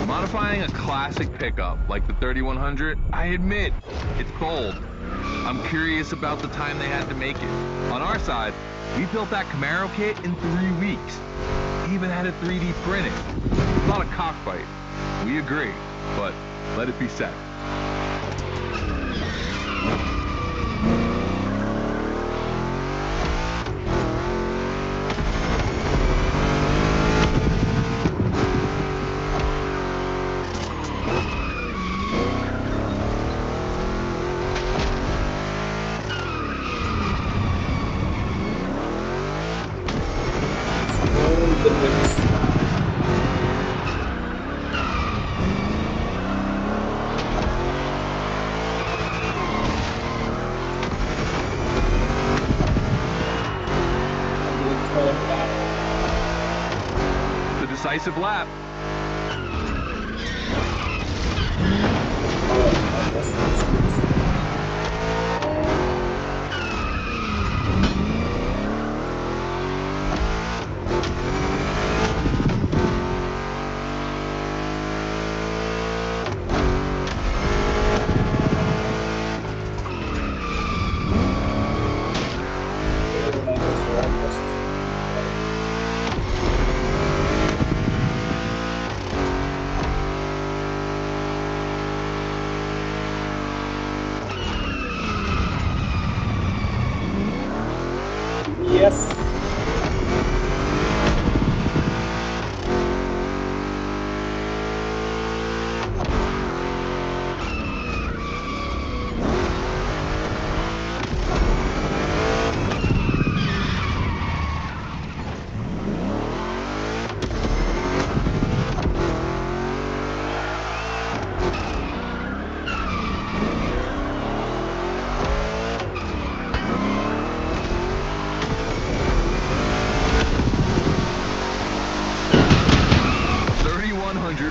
Modifying a classic pickup like the 3100, I admit, it's bold. I'm curious about the time they had to make it. On our side, we built that Camaro kit in 3 weeks. Even had it 3D printed. It's not a cockfight. We agree, but let it be said. Decisive lap. Yes.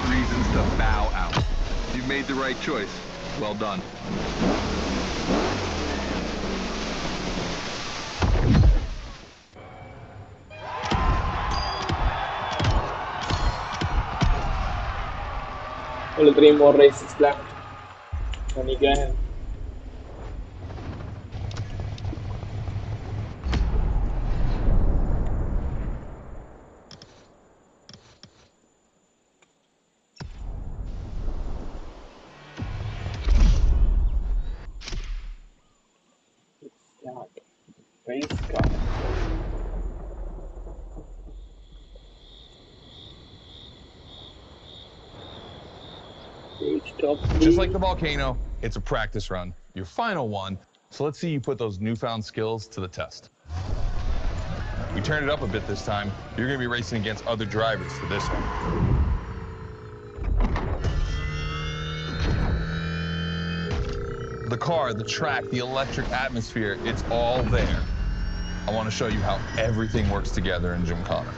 Reasons to bow out. You made the right choice. Well done. Only 3 more races left. And again. Race car. Just like the volcano, it's a practice run, your final one. So let's see you put those newfound skills to the test. We turned it up a bit this time. You're gonna be racing against other drivers for this one. The car, the track, the electric atmosphere, it's all there. I want to show you how everything works together in Gymkhana.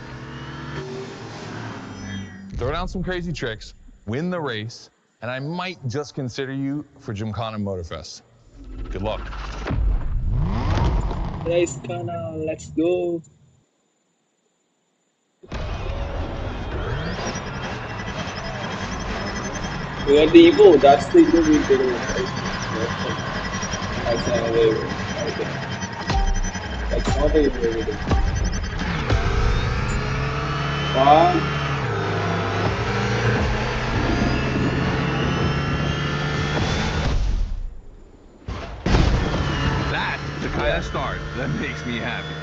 Throw down some crazy tricks, win the race, and I might just consider you for Gymkhana Motorfest. Good luck. Race Kana, let's go. We had the Evo, that's the Evo we did. That's another Evo. Okay. That's not the Evo we did. One. That's the kind of start that makes me happy.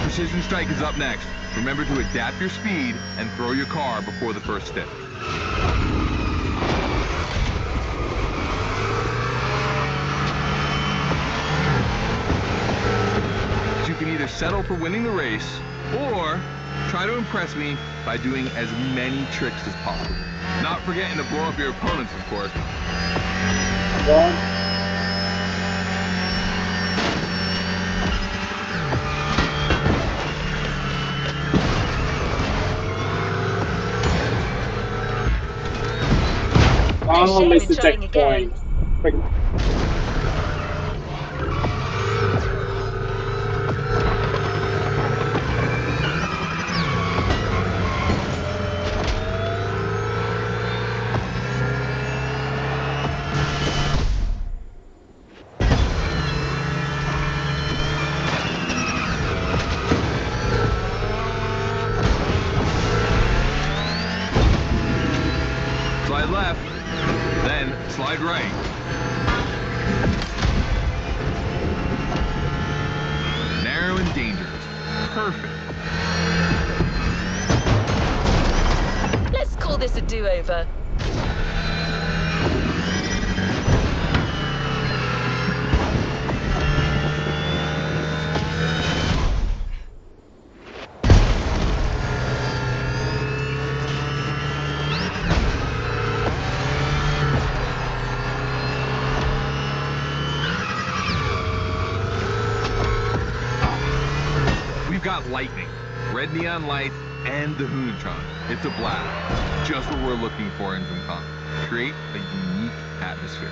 Precision Strike is up next. Remember to adapt your speed and throw your car before the first stick. You can either settle for winning the race or try to impress me by doing as many tricks as possible. Not forgetting to blow up your opponents, of course. Oh, missed the checkpoint. Slide left, then slide right. Narrow and dangerous. Perfect. Let's call this a do-over. got lightning, red neon lights, and the Hoonatron. It's a blast. Just what we're looking for in Gymkhana. Create a unique atmosphere.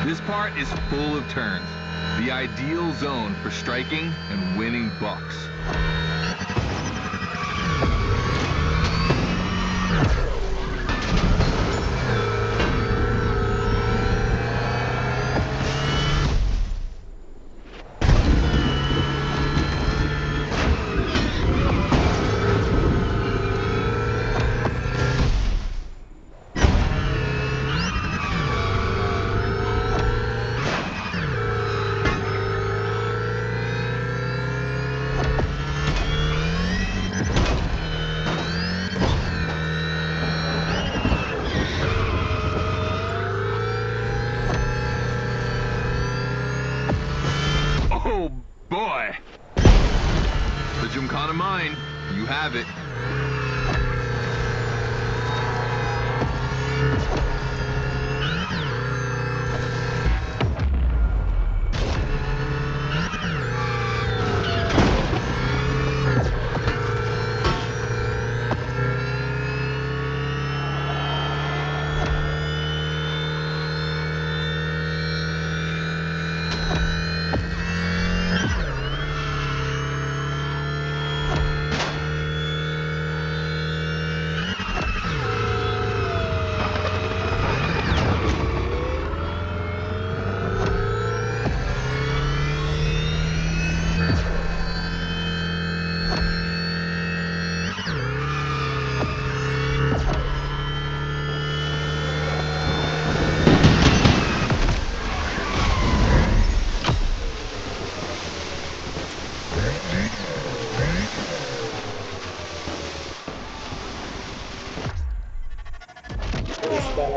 This part is full of turns, the ideal zone for striking and winning bucks. Oh boy! The Gymkhana mine, you have it.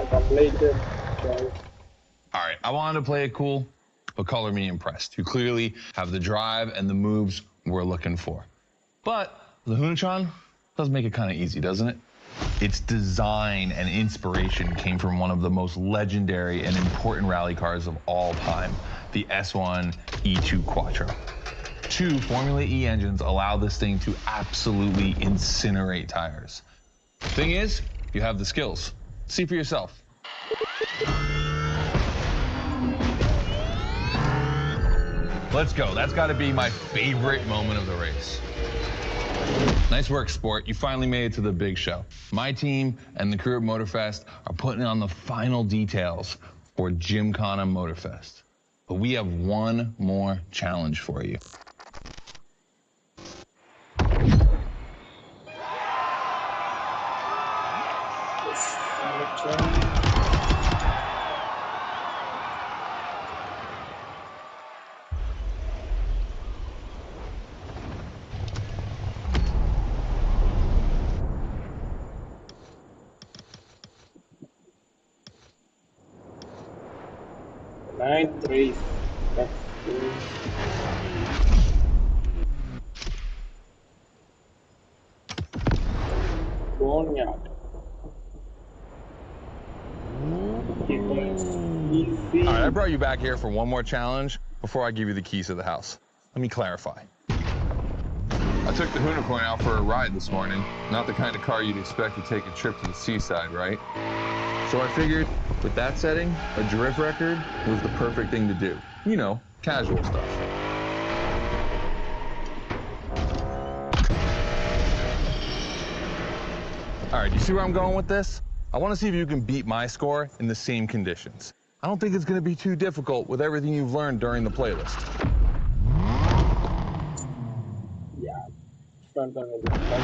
Completed. All right, I wanted to play it cool, but color me impressed. You clearly have the drive and the moves we're looking for. But the Hoonatron does make it kind of easy, doesn't it? Its design and inspiration came from one of the most legendary and important rally cars of all time, the S1 E2 Quattro. 2 Formula E engines allow this thing to absolutely incinerate tires. Thing is, you have the skills. See for yourself. Let's go. That's got to be my favorite moment of the race. Nice work, sport. You finally made it to the big show. My team and the crew at Motorfest are putting on the final details for Gymkhana Motorfest. But we have one more challenge for you. Nine race. That's good. Boneyard. Easy. All right, I brought you back here for one more challenge before I give you the keys to the house. Let me clarify. I took the Unicorn out for a ride this morning. Not the kind of car you'd expect to take a trip to the seaside, right? So I figured, with that setting, a drift record was the perfect thing to do. You know, casual stuff. All right, you see where I'm going with this? I want to see if you can beat my score in the same conditions. I don't think it's going to be too difficult with everything you've learned during the playlist. Yeah, it's not gonna be fun.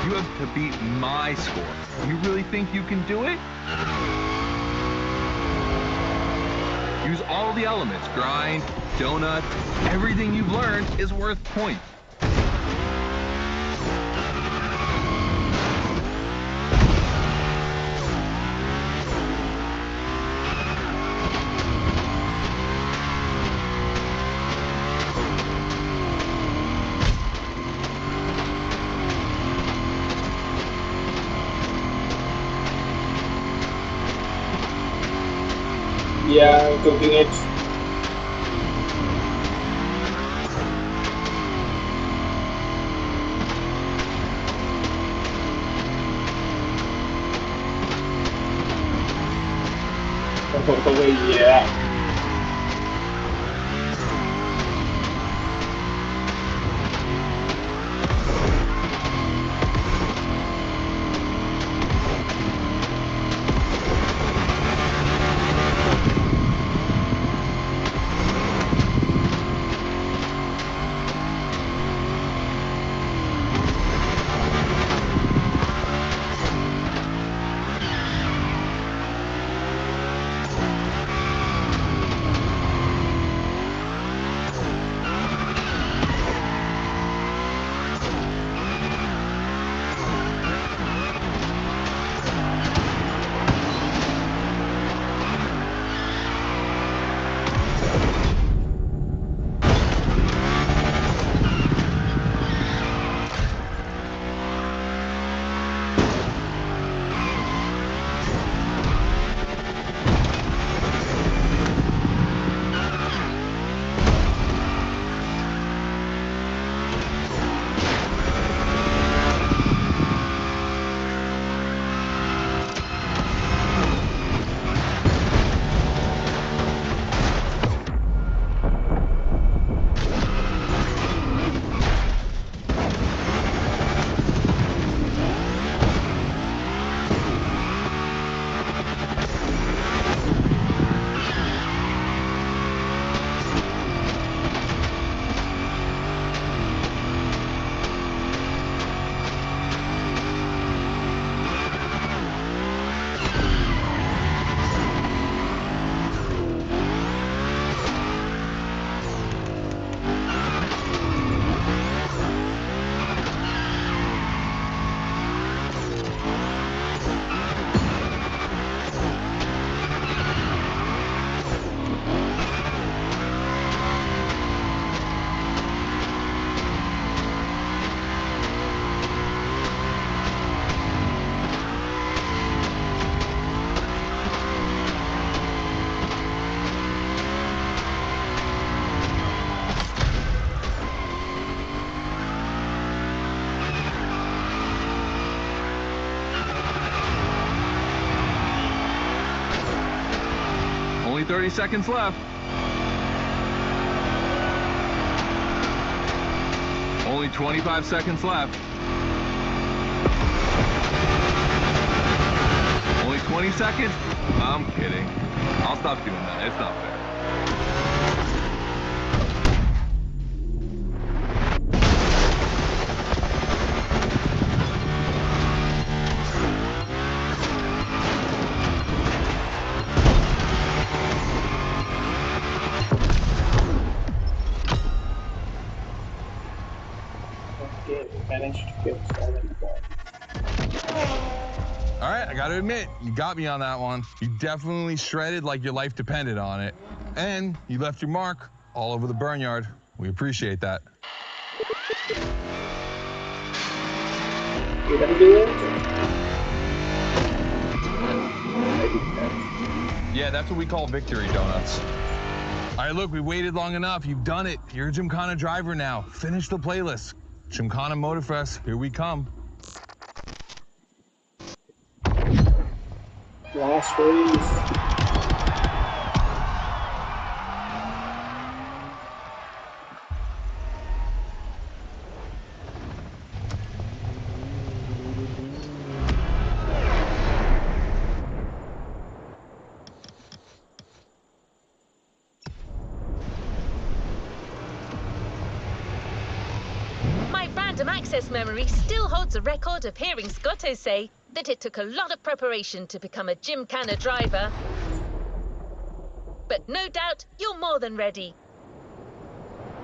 You have to beat my score. You really think you can do it? Use all the elements. Grind, donut, everything you've learned is worth points. Yeah, I'm cooking it. Oh, yeah. Only 30 seconds left. Only 25 seconds left. Only 20 seconds? I'm kidding. I'll stop doing that. It's not fair. Okay, we managed to get 7 points. All right, I gotta admit, you got me on that one. You definitely shredded like your life depended on it. And you left your mark all over the barnyard. We appreciate that. You can do it. Yeah, that's what we call victory donuts. All right, look, we waited long enough. You've done it. You're a Gymkhana driver now. Finish the playlist. Gymkhana Motorfest, here we come. Last race. My random access memory still holds a record of hearing Scotto say that it took a lot of preparation to become a Gymkhana driver. But no doubt, you're more than ready.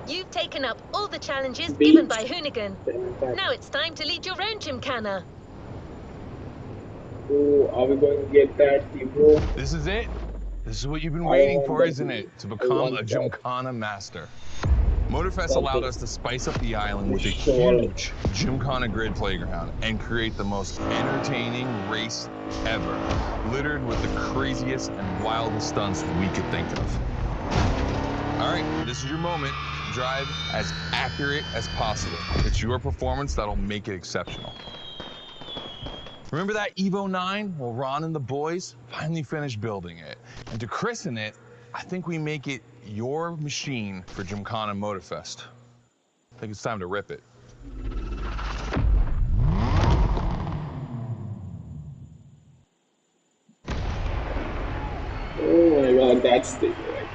You've taken up all the challenges given by Hoonigan. Now it's time to lead your own Gymkhana. Oh, are we going to get that, people? This is it. This is what you've been waiting for, that. isn't it? To become a Gymkhana master. Motorfest allowed us to spice up the island with a huge Gymkhana grid playground and create the most entertaining race ever, littered with the craziest and wildest stunts we could think of. All right, this is your moment. Drive as accurate as possible. It's your performance that'll make it exceptional. Remember that Evo 9? Well, Ron and the boys finally finished building it. And to christen it, I think we make it your machine for Gymkhana Motorfest. I think it's time to rip it. Oh my god, that's the right.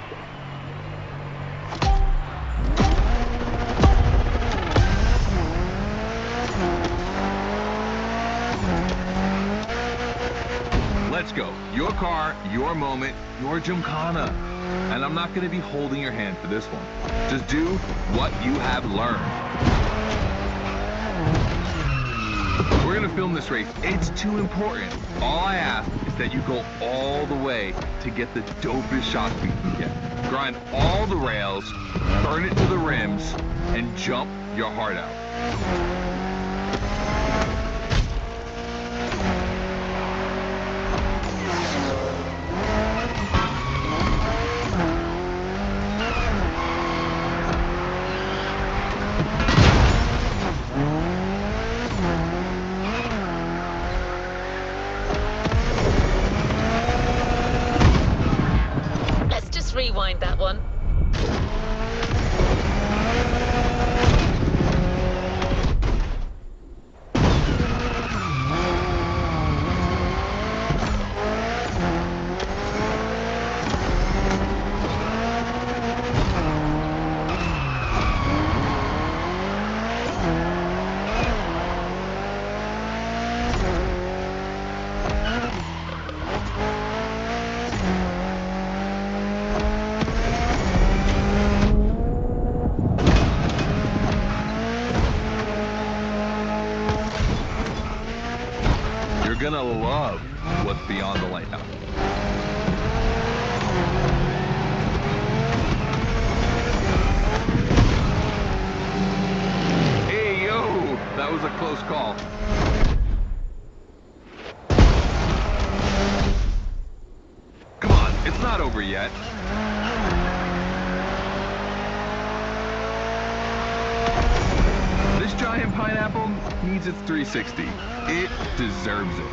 Let's go. Your car, your moment, your Gymkhana. And I'm not gonna be holding your hand for this one. Just do what you have learned. We're gonna film this race. It's too important. All I ask is that you go all the way to get the dopest shots we can get. Grind all the rails, burn it to the rims, and jump your heart out. Rewind that one. You're gonna love what's beyond the lighthouse. Hey, yo, that was a close call. Come on, it's not over yet. This giant pineapple needs its 360. It deserves it.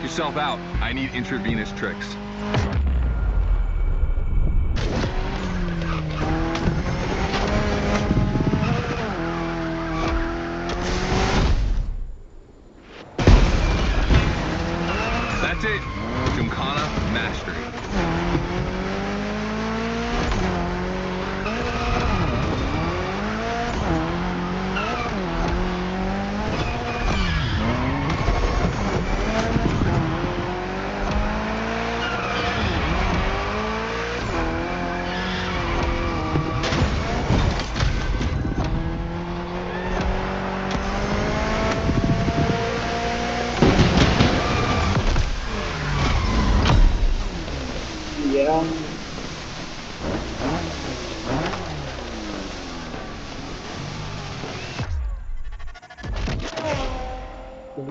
Yourself out. I need intravenous tricks. That's it. Gymkhana mastery. Yeah.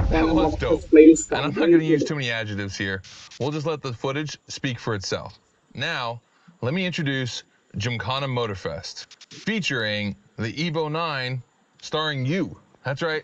That was dope. And I'm not going to use too many adjectives here. We'll just let the footage speak for itself. Now, let me introduce Gymkhana Motorfest, featuring the Evo 9, starring you. That's right.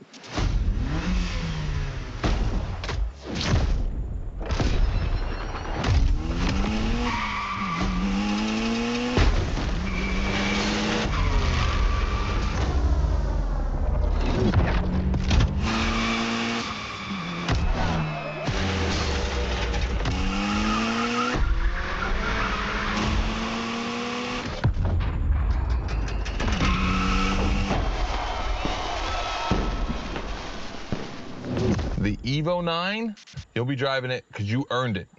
The Evo 9, you'll be driving it because you earned it.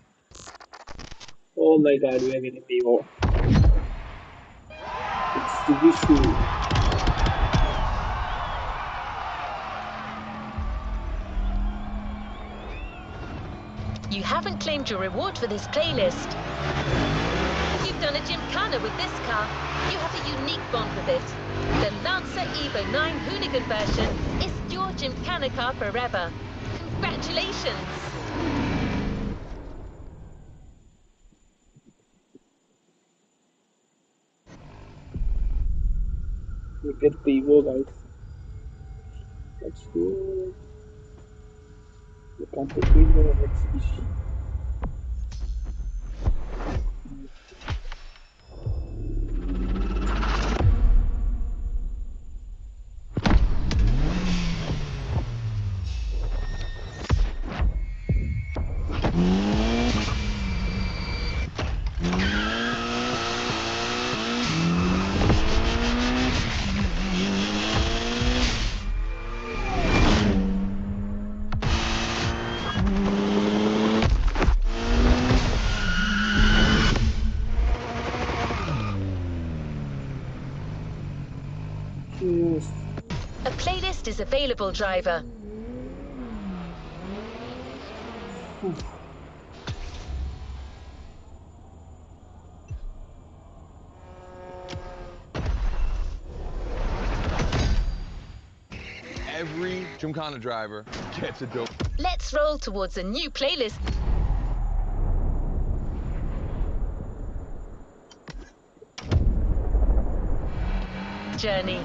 Oh my god, we are getting Evo. It's the issue. You haven't claimed your reward for this playlist. You've done a Gymkhana with this car. You have a unique bond with it. The Lancer Evo 9 Hoonigan version is your Gymkhana car forever. Congratulations! We get the Evo, guys. Let's go. We can't take Evo. Let's fish. Yes. A playlist is available, driver. Every Gymkhana driver gets a dope. Let's roll towards a new playlist journey.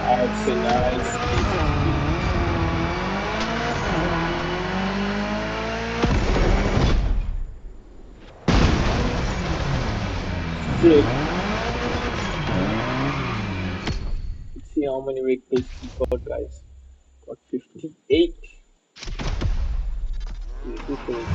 That's a nice. Let's see how many vehicles we got, guys. Got 58. This is the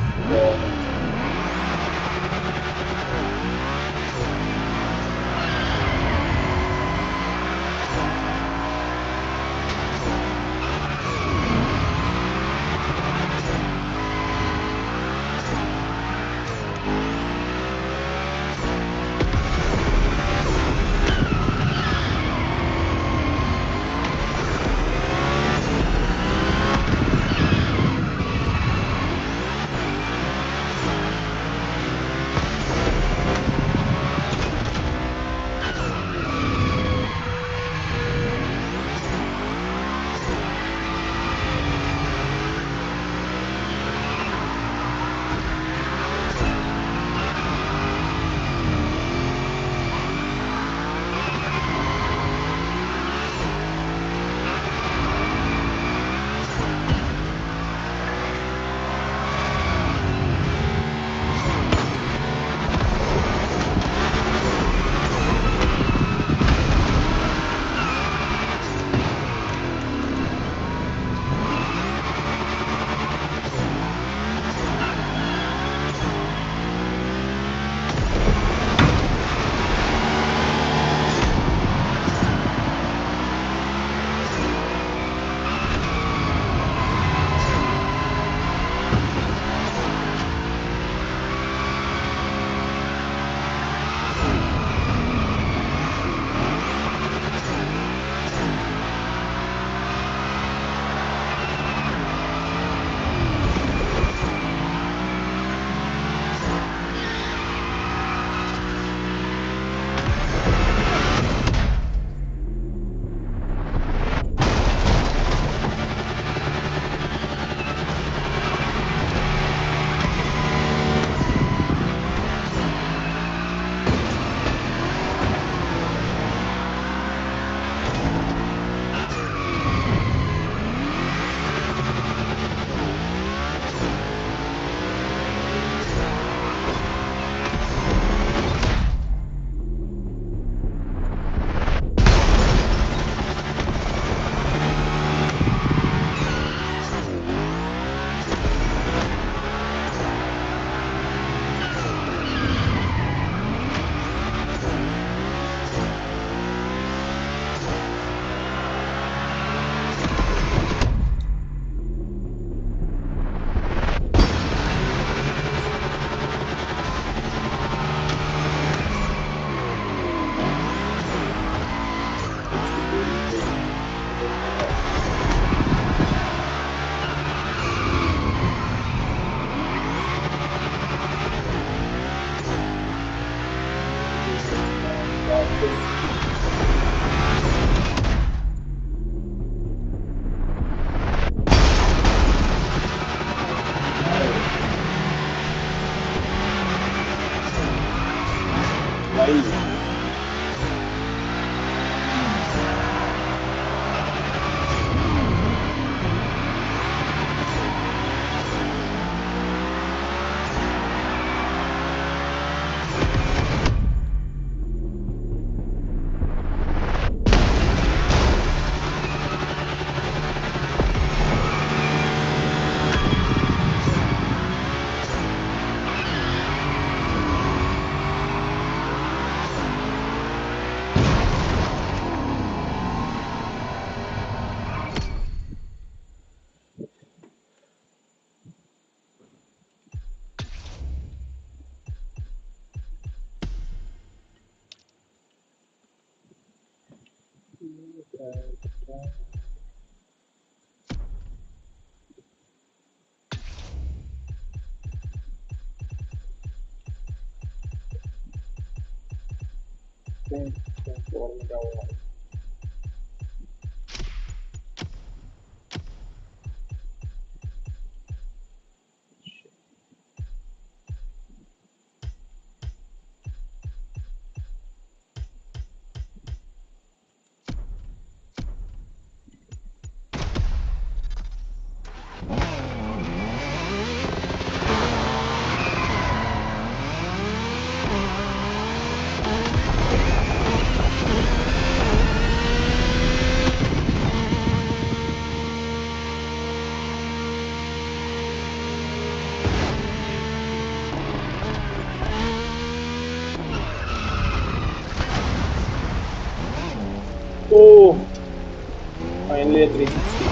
only a 360.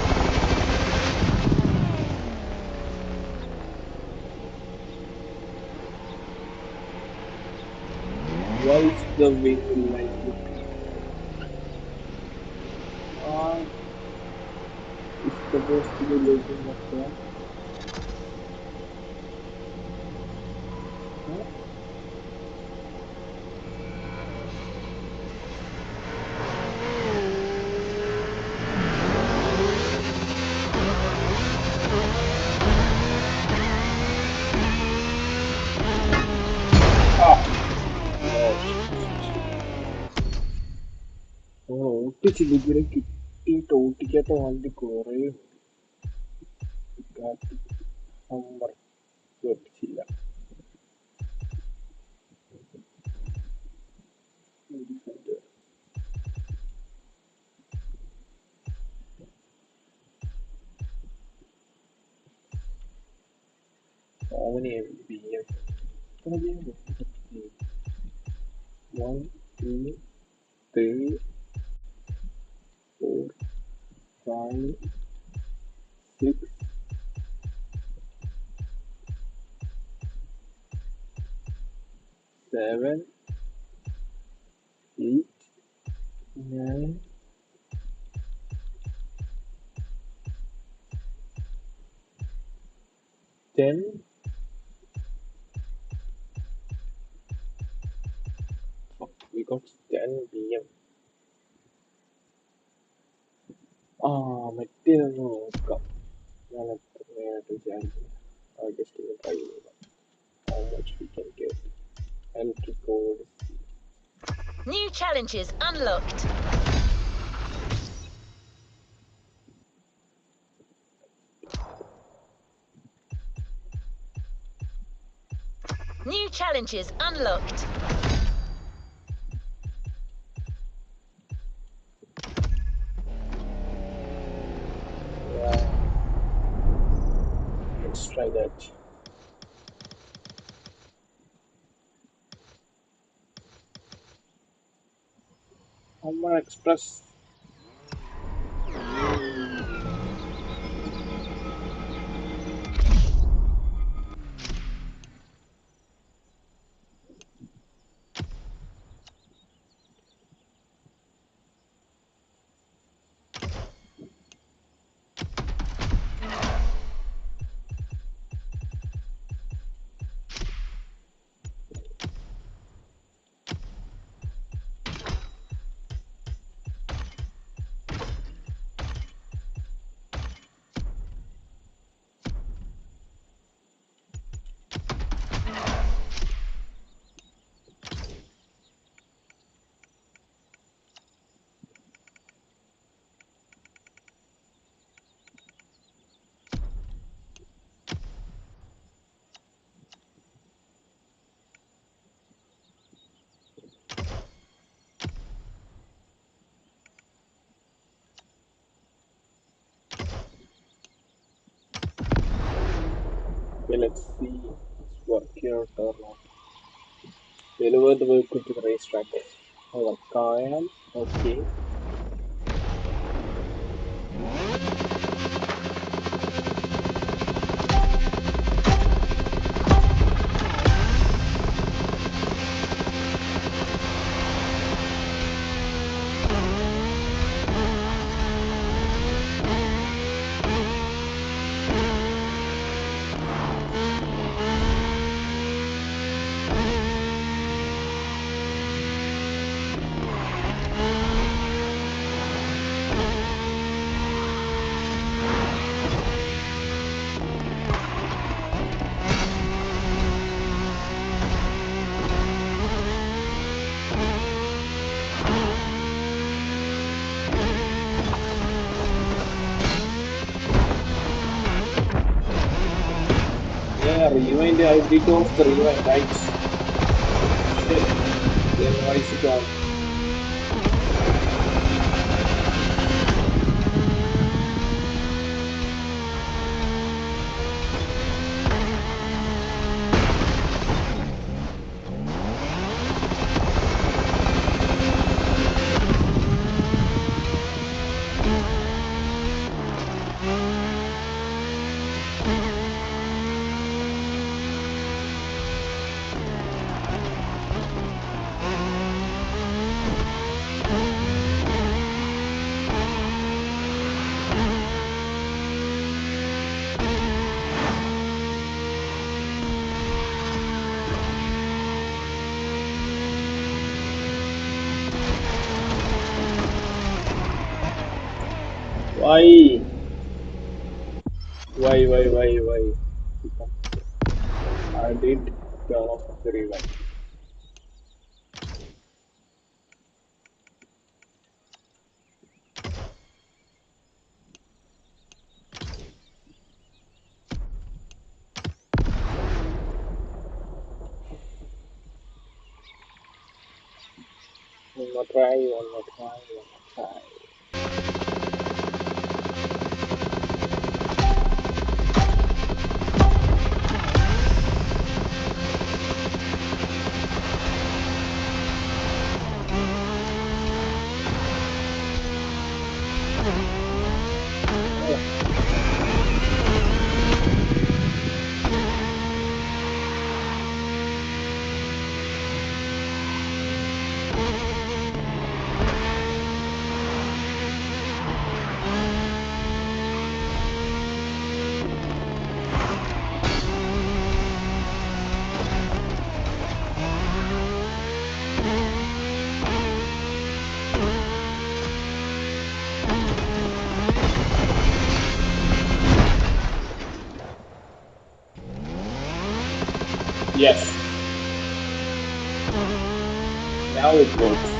Why is the wing like looking? It's supposed to be looking at that. Huh? ഓട്ടിച്ചില്ല കിട്ടിയിട്ട് ഓട്ടിക്കാത്ത വണ്ടി കുറേ Hummer ഓട്ടിച്ചില്ല. ഓവന് B M one two three four five six 7 8 9 10 we got 10 PM. മറ്റേതൊന്ന് നോക്കാം. ഞാൻ എത്രയായിട്ട് വിചാരിക്കുന്നു. ജസ്റ്റ് ഒന്ന് ട്രൈ ചെയ്താൽ how much we can get. Electric code. New challenges unlocked. New challenges unlocked. Yeah. Let's try that. Hummer Express. Okay, let's see it's working out or not. Deliver the vehicle to the racetrack. Cayenne. Okay. Yeah, rewind. I did off the rewind, right? Shit. Then why is it on? Why? Why? I did turn off the rewind. One more try. Yes. Now it works.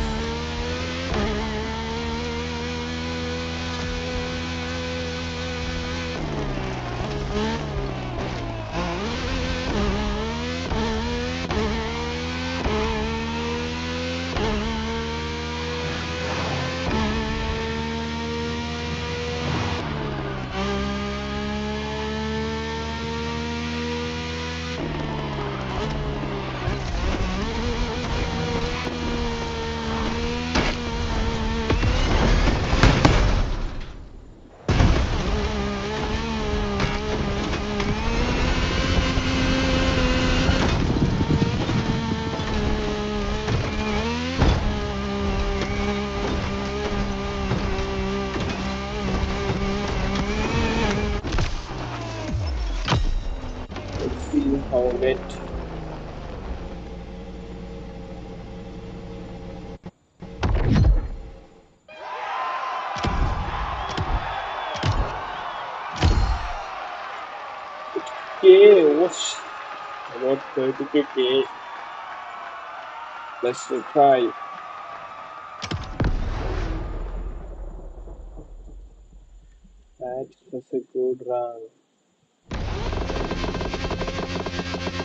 Let's see how it. Okay, whoosh. About 32k. Let's retry. That was a good run.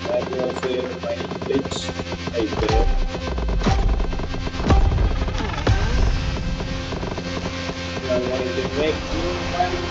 That was a mining glitch right there. We are going to make new mining.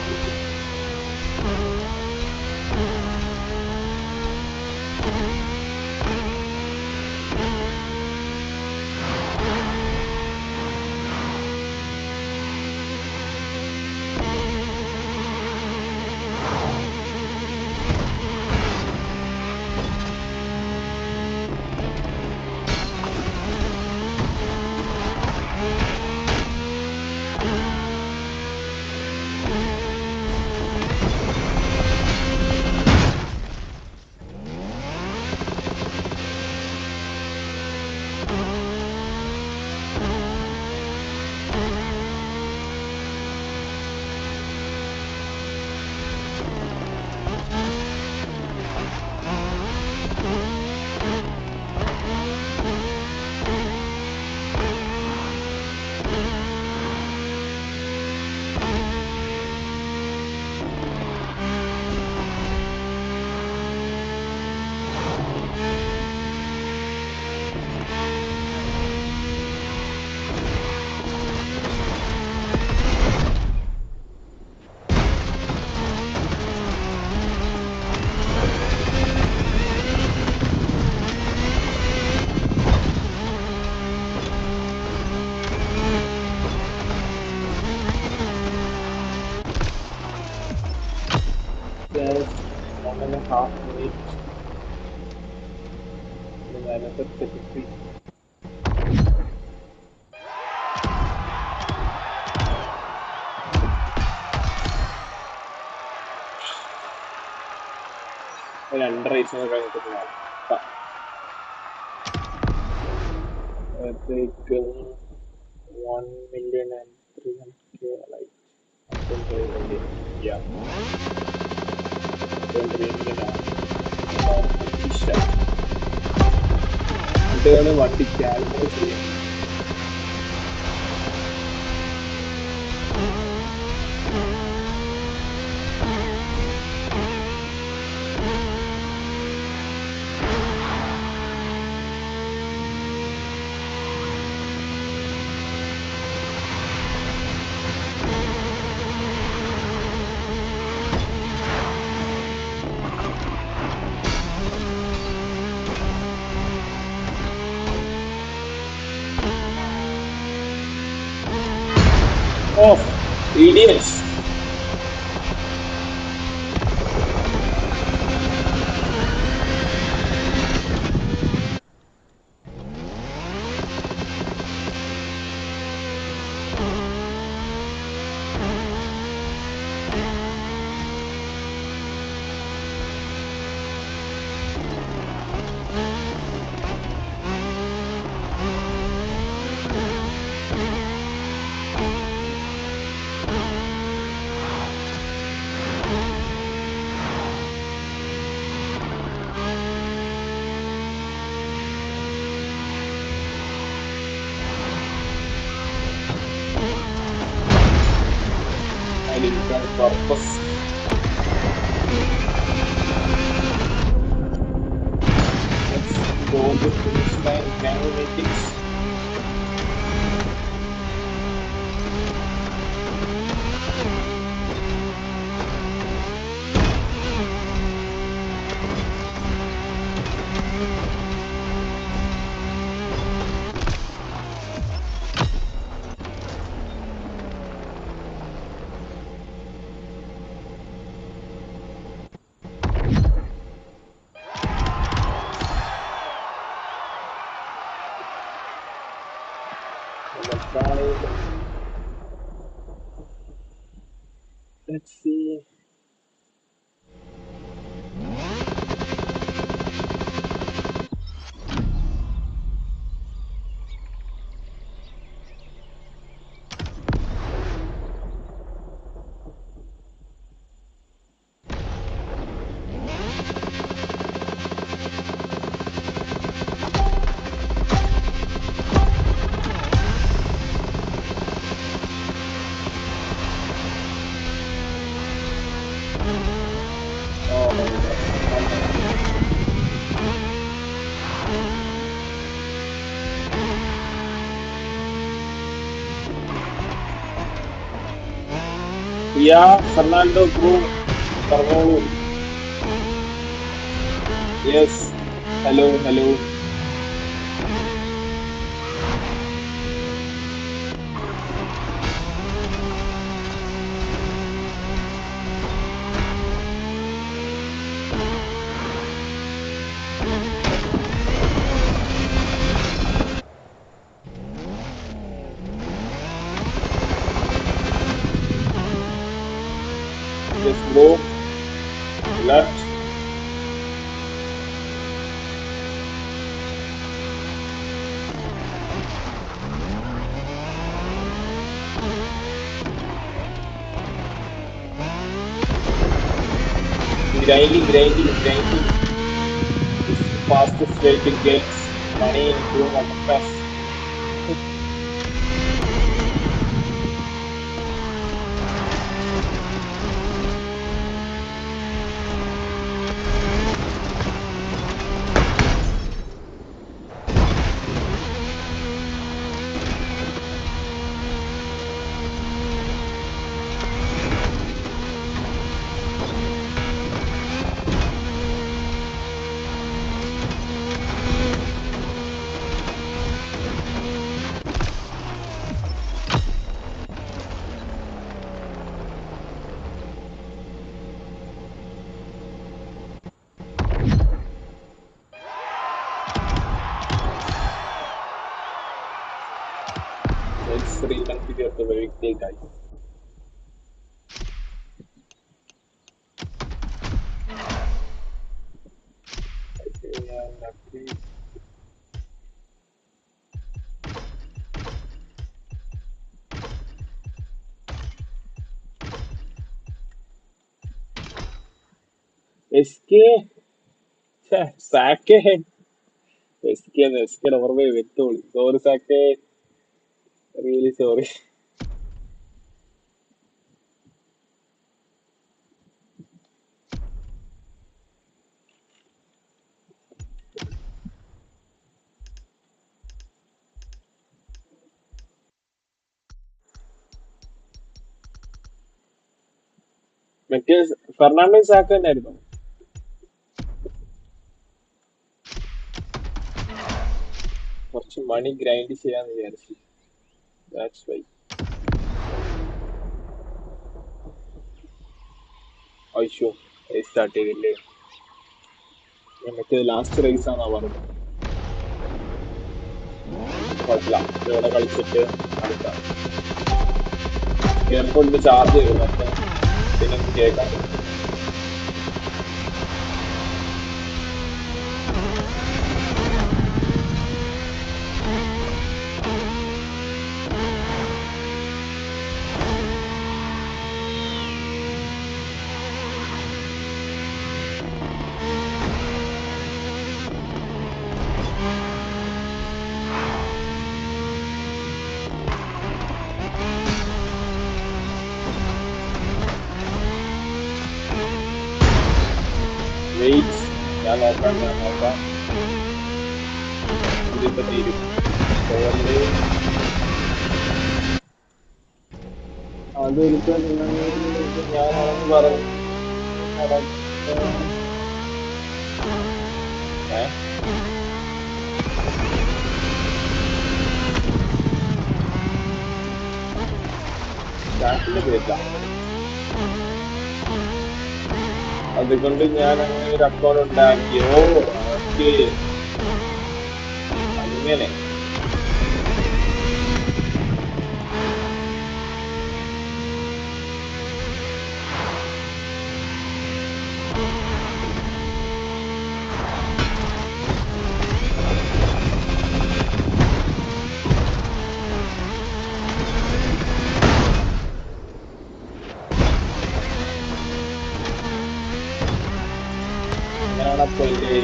There's 1.5 minutes and another 33. And race I think 1,300,000 like Yeah. അതുകൊണ്ട് വണ്ടി ക്യാൽക്കുലേറ്റ് ചെയ്യാം. Oh, idiots! I did it on purpose. Let's go to finish line. Can we make it? Let's see. Oh, yeah, Fernando Bro, Carvalho. Yes. Hello, hello. Yes, bro. Left. Grinding. This is the fastest way to get money into Motorfest. Let's reconfigure the vehicle, guys. Okay, and okay. SK, Sake, SK ഓർമ്മ വെത്തോളി. Sorry, Sake. Really sorry. മറ്റേ Fernando sac തന്നെയായിരുന്നു. കുറച്ച് മണി grind ചെയ്യാന്ന് വിചാരിച്ചു. That's why. അയ്യോ, start ചെയ്തില്ലേ? മറ്റേ last raise ആണെന്നാ പറഞ്ഞത്. കുഴപ്പമില്ല, ഇവിടെ കളിച്ചിട്ട് അടുത്ത എയർപോർട്ടിൽ ചാർജ് ചെയ്തു. അപ്പം പിന്നെ കേൾക്കാം. വെയിറ്റ്, ഞാൻ നോക്കാം. ഇതിപ്പോ തീരും. അതൊരിക്കൽ ഞാനാണെന്ന് പറഞ്ഞു. സ്റ്റാഫിന്റെ പേരില്ല. അതുകൊണ്ട് ഞാൻ അങ്ങനെ ഒരു അക്കൗണ്ട് ഉണ്ടാക്കിയോ. ഓക്കെ, അങ്ങനെ. അങ്ങനെയാണപ്പോ ഇല്ലേ?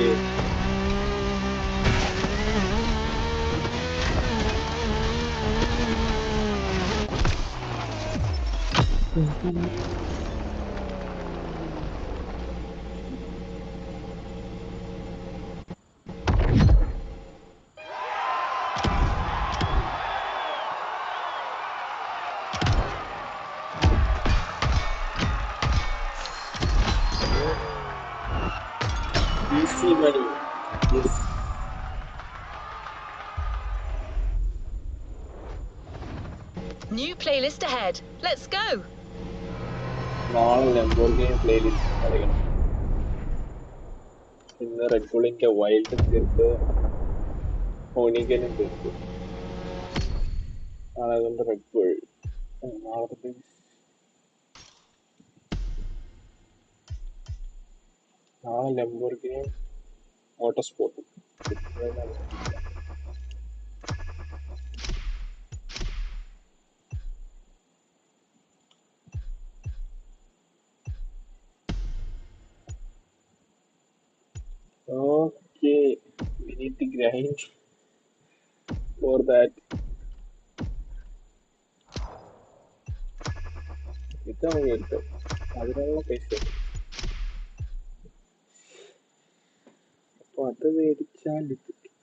Easy money. Yes. New playlist ahead. Let's go. നാളെ ലംബോർഗിനി പ്ലേലിസ്റ്റ് കളിക്കണം. ഇന്ന് റെഡ് ബുള്ളിന്റെ വൈൽഡ് തീർത്ത്, ഹോണിഗനും തീർത്ത്. നാളെ അതുകൊണ്ട് റെഡ് ബുൾ. നാളത്തെ നാളെ ലംബോർഗിനിയും motor സ്പോർട്ടും. Okay, we need to grind for that. ഇത് നമുക്ക് എടുത്ത് അതിനുള്ള പൈസ. അപ്പൊ അത് മേടിച്ചാൽ ഇത് കിട്ടും.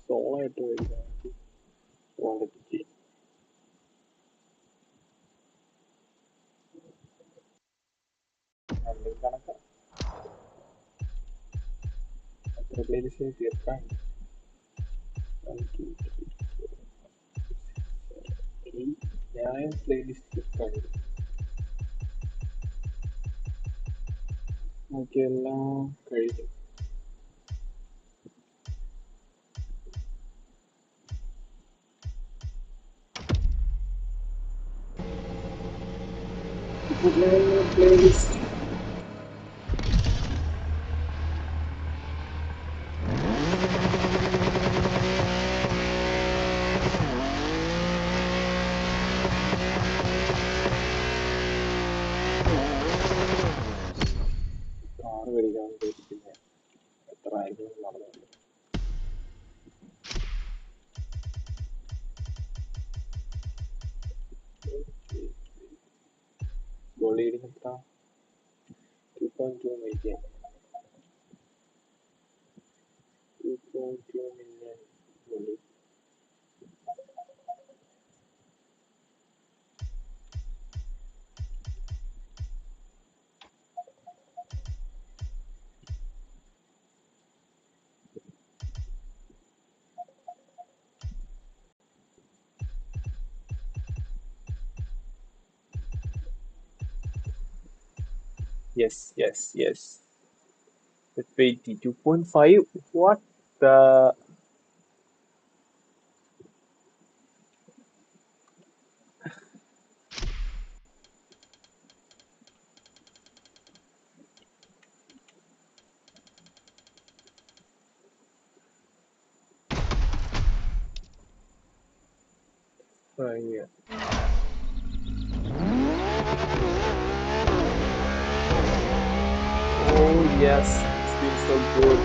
സോളായിട്ട് മേടിക്കാണെങ്കിൽ ക്വാണ്ടിറ്റി അല്ലെങ്കിൽ കണക്കാം. എത്ര പ്ലേലിസ്റ്റ് തീർക്കാൻ? 9 പ്ലേലിസ്റ്റ് തീർക്കാൻ. ബാക്കിയെല്ലാം കഴിഞ്ഞു. പ്ലേലിസ്റ്റ് Bolide എത്ര 2.2 million. 2.2 million bolide. Yes. 2.5. What the? Yeah. Oh yes, it's been so good.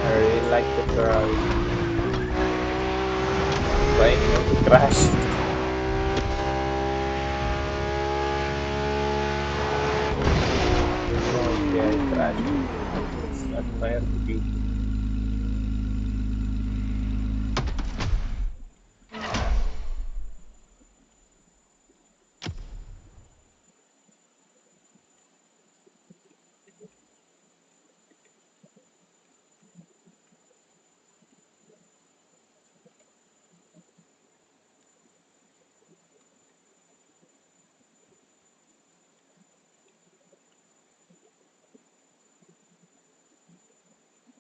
I really like the Ferrari. Trying not to crash. Okay, I crashed. Let's admire the beauty.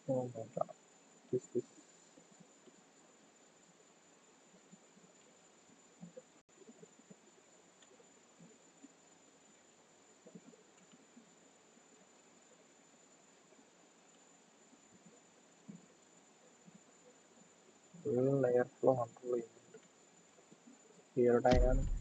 Oh my god. This is real airflow control unit. Aerodynamics.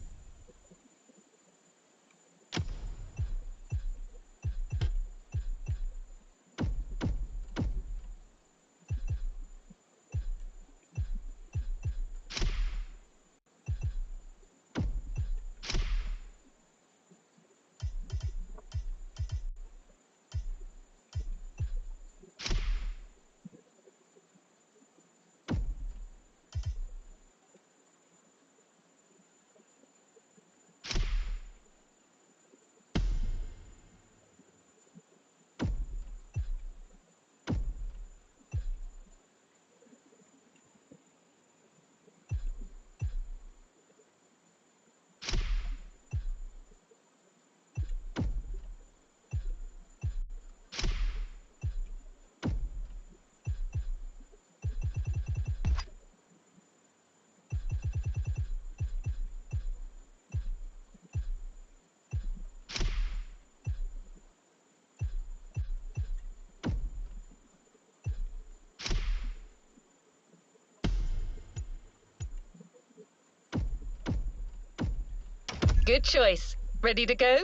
Good choice. Ready to go?